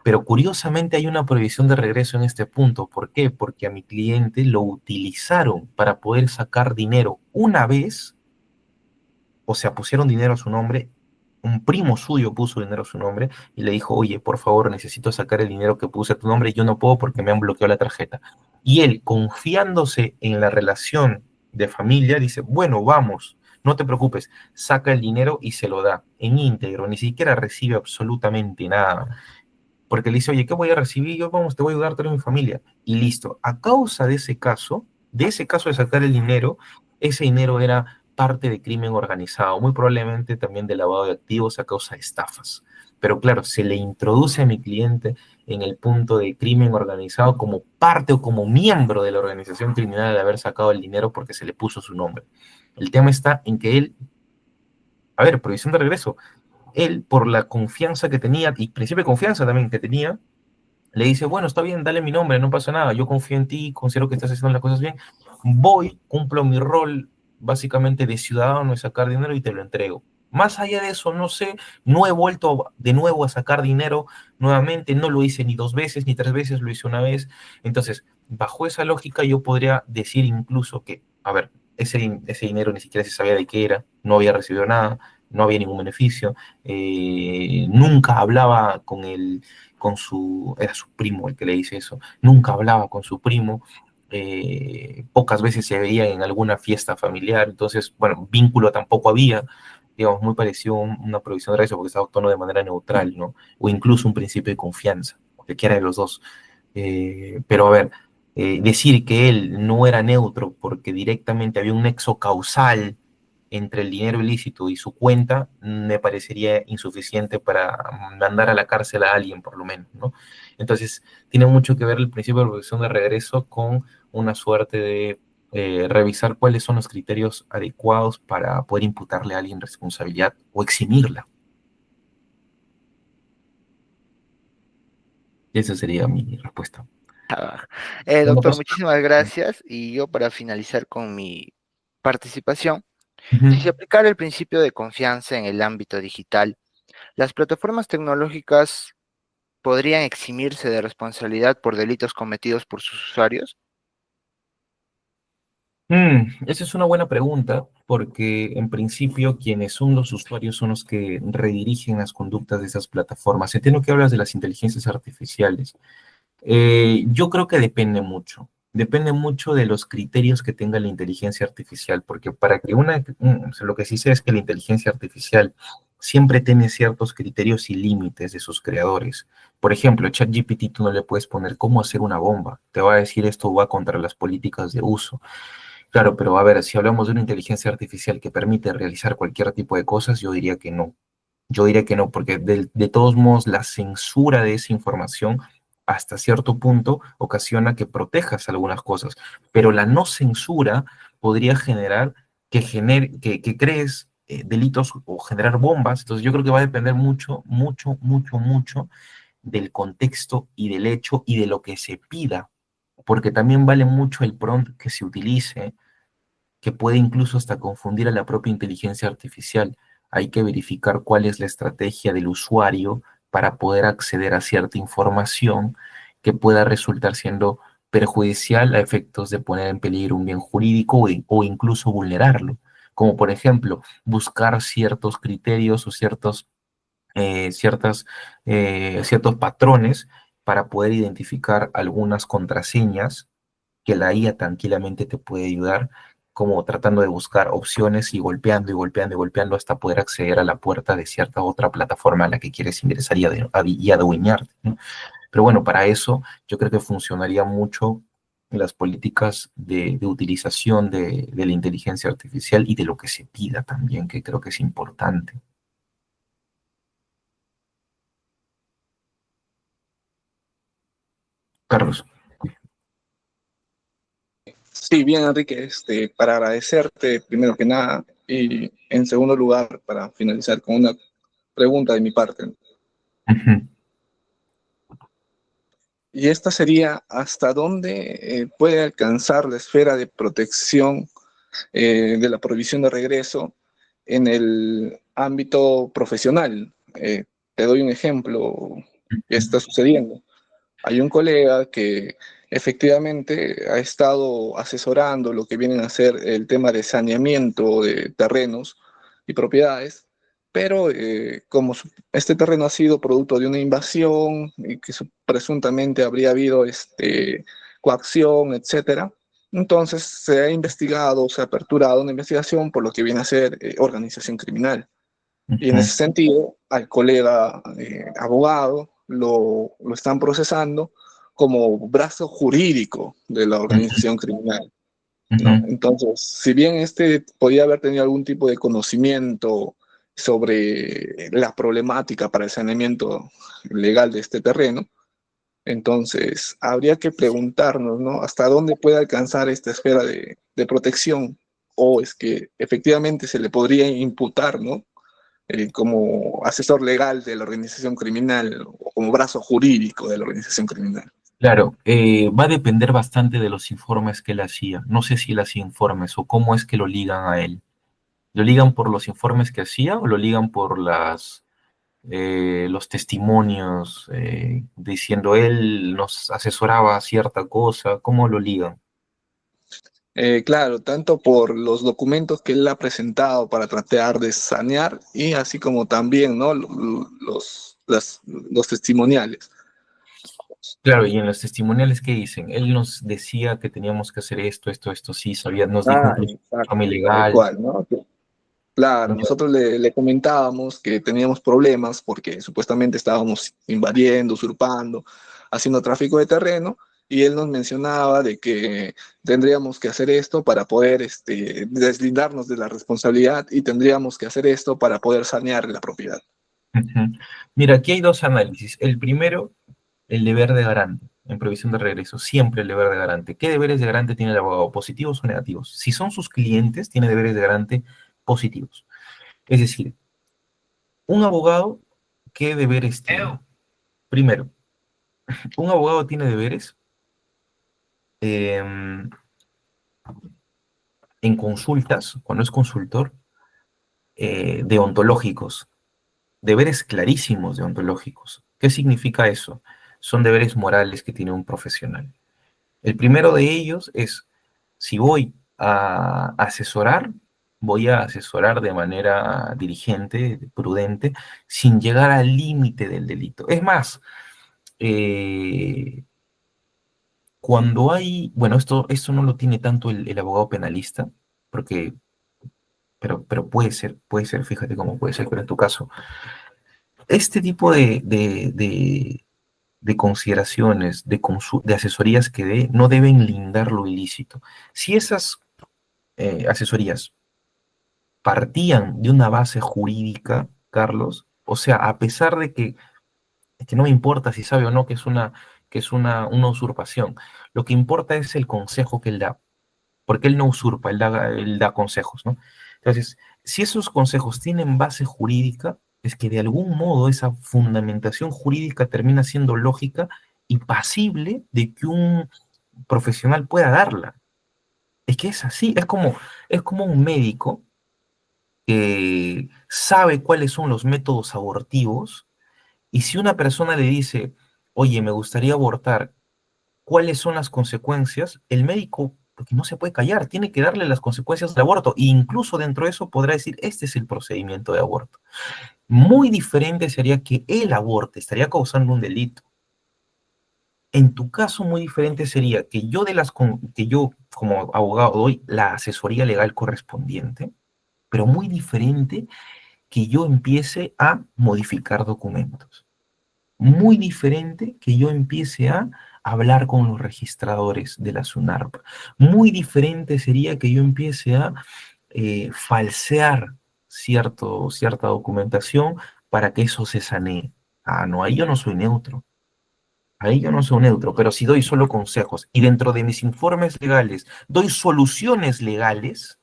pero curiosamente hay una prohibición de regreso en este punto. ¿Por qué? Porque a mi cliente lo utilizaron para poder sacar dinero una vez, o sea, pusieron dinero a su nombre, un primo suyo puso dinero a su nombre y le dijo, oye, por favor, necesito sacar el dinero que puse a tu nombre y yo no puedo porque me han bloqueado la tarjeta. Y él, confiándose en la relación de familia, dice, bueno, vamos, no te preocupes, saca el dinero y se lo da en íntegro, ni siquiera recibe absolutamente nada. Porque le dice, oye, ¿qué voy a recibir? Yo, vamos, te voy a ayudar a toda mi familia. Y listo. A causa de ese caso de sacar el dinero, ese dinero era parte de crimen organizado, muy probablemente también de lavado de activos a causa de estafas. Pero claro, se le introduce a mi cliente en el punto de crimen organizado como parte o como miembro de la organización criminal de haber sacado el dinero porque se le puso su nombre. El tema está en que él, a ver, prohibición de regreso, él, por la confianza que tenía, y principio de confianza también que tenía, le dice, bueno, está bien, dale mi nombre, no pasa nada, yo confío en ti, considero que estás haciendo las cosas bien, voy, cumplo mi rol básicamente de ciudadano de sacar dinero y te lo entrego. Más allá de eso, no sé, no he vuelto de nuevo a sacar dinero nuevamente, no lo hice ni 2 veces, ni 3 veces, lo hice una vez. Entonces, bajo esa lógica, yo podría decir incluso que, a ver, ese dinero ni siquiera se sabía de qué era, no había recibido nada, no había ningún beneficio, nunca hablaba era su primo el que le dice eso, nunca hablaba con su primo, pocas veces se veía en alguna fiesta familiar, entonces, bueno, vínculo tampoco había, digamos, muy parecido a una provisión de riesgo porque está actuando de manera neutral, ¿no? O incluso un principio de confianza, cualquiera de los dos. Pero a ver, decir que él no era neutro porque directamente había un nexo causal entre el dinero ilícito y su cuenta, me parecería insuficiente para mandar a la cárcel a alguien, por lo menos, ¿no? Entonces, tiene mucho que ver el principio de provisión de regreso con una suerte de revisar cuáles son los criterios adecuados para poder imputarle a alguien responsabilidad o eximirla. Esa sería mi respuesta. ¿Alguna Doctor, cosa? muchísimas gracias. Y yo para finalizar con mi participación, si se Ujú. aplicara el principio de confianza en el ámbito digital, las plataformas tecnológicas podrían eximirse de responsabilidad por delitos cometidos por sus usuarios. Esa es una buena pregunta, porque en principio quienes son los usuarios son los que redirigen las conductas de esas plataformas. Entiendo que hablas de las inteligencias artificiales. Yo creo que depende mucho de los criterios que tenga la inteligencia artificial, porque para que o sea, lo que sí sé es que la inteligencia artificial siempre tiene ciertos criterios y límites de sus creadores. Por ejemplo, ChatGPT tú no le puedes poner cómo hacer una bomba, te va a decir esto va contra las políticas de uso. Claro, pero a ver, si hablamos de una inteligencia artificial que permite realizar cualquier tipo de cosas, yo diría que no. Yo diría que no, porque de todos modos la censura de esa información hasta cierto punto ocasiona que protejas algunas cosas, pero la no censura podría generar que crees delitos o generar bombas. Entonces yo creo que va a depender mucho, mucho, mucho, mucho del contexto y del hecho y de lo que se pida, porque también vale mucho el prompt que se utilice, que puede incluso hasta confundir a la propia inteligencia artificial. Hay que verificar cuál es la estrategia del usuario para poder acceder a cierta información que pueda resultar siendo perjudicial a efectos de poner en peligro un bien jurídico o incluso vulnerarlo, como por ejemplo buscar ciertos criterios o ciertos patrones para poder identificar algunas contraseñas que la IA tranquilamente te puede ayudar, como tratando de buscar opciones y golpeando y golpeando y golpeando hasta poder acceder a la puerta de cierta otra plataforma a la que quieres ingresar y adueñarte, ¿no? Pero bueno, para eso yo creo que funcionaría mucho las políticas de utilización de la inteligencia artificial y de lo que se pida también, que creo que es importante. Carlos. Sí, bien, Enrique, para agradecerte primero que nada y en segundo lugar, para finalizar con una pregunta de mi parte. Ujú. Y esta sería, ¿hasta dónde puede alcanzar la esfera de protección de la provisión de regreso en el ámbito profesional? Te doy un ejemplo que está sucediendo. Hay un colega que efectivamente ha estado asesorando lo que vienen a ser el tema de saneamiento de terrenos y propiedades, pero como este terreno ha sido producto de una invasión y que presuntamente habría habido coacción, etcétera, entonces se ha investigado, se ha aperturado una investigación por lo que viene a ser organización criminal. Y en Ujú. ese sentido, al colega abogado lo están procesando como brazo jurídico de la Ujú. organización criminal, ¿no? Ujú. Entonces, si bien podía haber tenido algún tipo de conocimiento sobre la problemática para el saneamiento legal de este terreno, entonces habría que preguntarnos, ¿no? ¿Hasta dónde puede alcanzar esta esfera de protección? O es que efectivamente se le podría imputar, ¿no? Como asesor legal de la organización criminal o como brazo jurídico de la organización criminal. Claro, va a depender bastante de los informes que él hacía. No sé si él hacía informes o cómo es que lo ligan a él. ¿Lo ligan por los informes que hacía o lo ligan por los testimonios diciendo él nos asesoraba a cierta cosa? ¿Cómo lo ligan? Claro, tanto por los documentos que él ha presentado para tratar de sanear y así como también, ¿no? Los testimoniales. Claro, y en los testimoniales que dicen, él nos decía que teníamos que hacer esto, esto, esto, sí, sabía, nos dijo Ah, incluso de forma exacto, tal ilegal. cual, ¿no? Claro, nosotros le comentábamos que teníamos problemas porque supuestamente estábamos invadiendo, usurpando, haciendo tráfico de terreno, y él nos mencionaba de que tendríamos que hacer esto para poder deslindarnos de la responsabilidad, y tendríamos que hacer esto para poder sanear la propiedad. Ujú. Mira, aquí hay dos análisis. El primero, el deber de garante, en previsión de regreso, siempre el deber de garante. ¿Qué deberes de garante tiene el abogado? ¿Positivos o negativos? Si son sus clientes, tiene deberes de garante positivos. Es decir, un abogado, ¿qué deberes tiene? Primero, un abogado tiene deberes em, en consultas, cuando es consultor, deontológicos, deberes clarísimos deontológicos. ¿Qué significa eso? Son deberes morales que tiene un profesional. El primero de ellos es, si voy a asesorar, voy a asesorar de manera diligente, prudente, sin llegar al límite del delito. Es más, eh, cuando hay, bueno, esto no lo tiene tanto el abogado penalista, porque, pero puede ser, fíjate cómo puede ser, pero en tu caso, este tipo de consideraciones, de asesorías que dé, no deben lindar lo ilícito. Si esas asesorías partían de una base jurídica, Carlos, o sea, a pesar de que no me importa si sabe o no que es una usurpación, lo que importa es el consejo que él da, porque él no usurpa, él da consejos, ¿no? Entonces, si esos consejos tienen base jurídica, es que de algún modo esa fundamentación jurídica termina siendo lógica y pasible de que un profesional pueda darla. Es que es así, es como un médico que sabe cuáles son los métodos abortivos, y si una persona le dice, oye, me gustaría abortar, ¿cuáles son las consecuencias? El médico, porque no se puede callar, tiene que darle las consecuencias del aborto, e incluso dentro de eso podrá decir, este es el procedimiento de aborto. Muy diferente sería que él aborte, estaría causando un delito. En tu caso, muy diferente sería que que yo como abogado doy la asesoría legal correspondiente, pero muy diferente que yo empiece a modificar documentos. Muy diferente que yo empiece a hablar con los registradores de la SUNARP. Muy diferente sería que yo empiece a falsear cierta documentación para que eso se sanee. Ah, no, ahí yo no soy neutro. Ahí yo no soy neutro, pero si doy solo consejos y dentro de mis informes legales doy soluciones legales,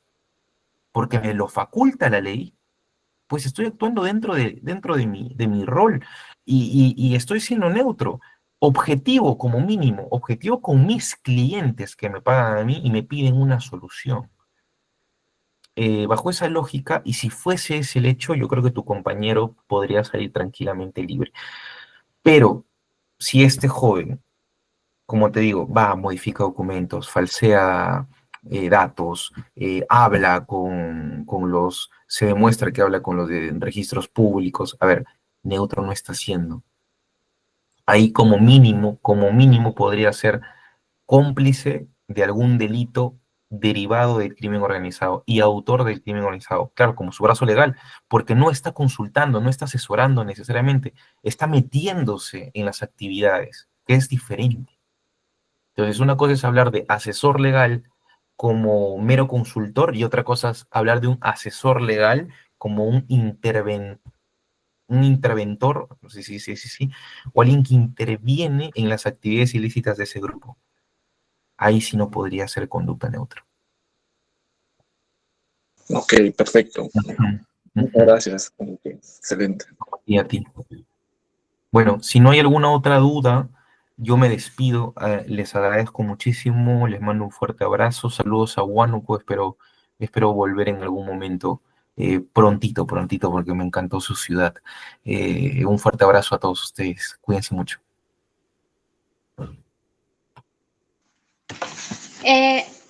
porque me lo faculta la ley, pues estoy actuando dentro de mi rol y estoy siendo neutro, objetivo como mínimo, objetivo con mis clientes que me pagan a mí y me piden una solución. Bajo esa lógica, y si fuese ese el hecho, yo creo que tu compañero podría salir tranquilamente libre. Pero si este joven, como te digo, va, modifica documentos, falsea datos, habla se demuestra que habla con los de registros públicos. A ver, neutro no está haciendo. Ahí como mínimo podría ser cómplice de algún delito derivado del crimen organizado y autor del crimen organizado. Claro, como su brazo legal, porque no está consultando, no está asesorando necesariamente, está metiéndose en las actividades, que es diferente. Entonces, una cosa es hablar de asesor legal como mero consultor y otra cosa es hablar de un asesor legal como un interventor, no sé sí, o alguien que interviene en las actividades ilícitas de ese grupo. Ahí sí no podría ser conducta neutra. Ok, perfecto. Muchas gracias. Ok, excelente. Y a ti. Bueno, si no hay alguna otra duda, yo me despido. Les agradezco muchísimo, les mando un fuerte abrazo. Saludos a Huánuco, espero volver en algún momento, prontito, porque me encantó su ciudad. Un fuerte abrazo a todos ustedes. Cuídense mucho.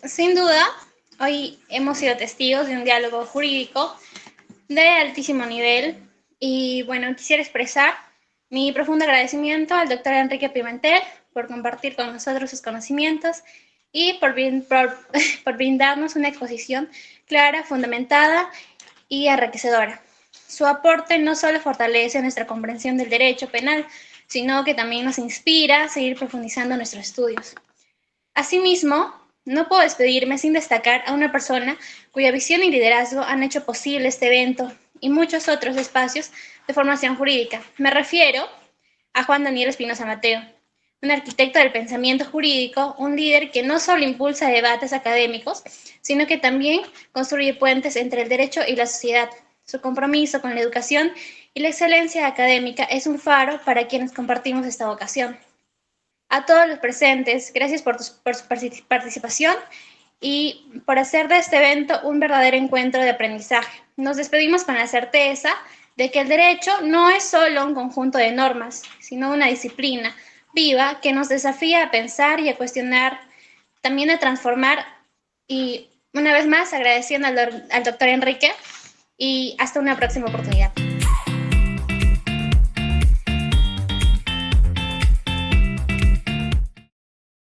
Sin duda, hoy hemos sido testigos de un diálogo jurídico de altísimo nivel y bueno, quisiera expresar mi profundo agradecimiento al doctor Enrique Pimentel por compartir con nosotros sus conocimientos y por brindarnos una exposición clara, fundamentada y enriquecedora. Su aporte no solo fortalece nuestra comprensión del derecho penal, sino que también nos inspira a seguir profundizando nuestros estudios. Asimismo, no puedo despedirme sin destacar a una persona cuya visión y liderazgo han hecho posible este evento y muchos otros espacios de formación jurídica. Me refiero a Juan Daniel Espinosa Mateo, un arquitecto del pensamiento jurídico, un líder que no solo impulsa debates académicos, sino que también construye puentes entre el derecho y la sociedad. Su compromiso con la educación y la excelencia académica es un faro para quienes compartimos esta vocación. A todos los presentes, gracias por su participación y por hacer de este evento un verdadero encuentro de aprendizaje. Nos despedimos con la certeza de que el derecho no es solo un conjunto de normas, sino una disciplina viva que nos desafía a pensar y a cuestionar, también a transformar. Y una vez más agradeciendo al doctor Enrique y hasta una próxima oportunidad.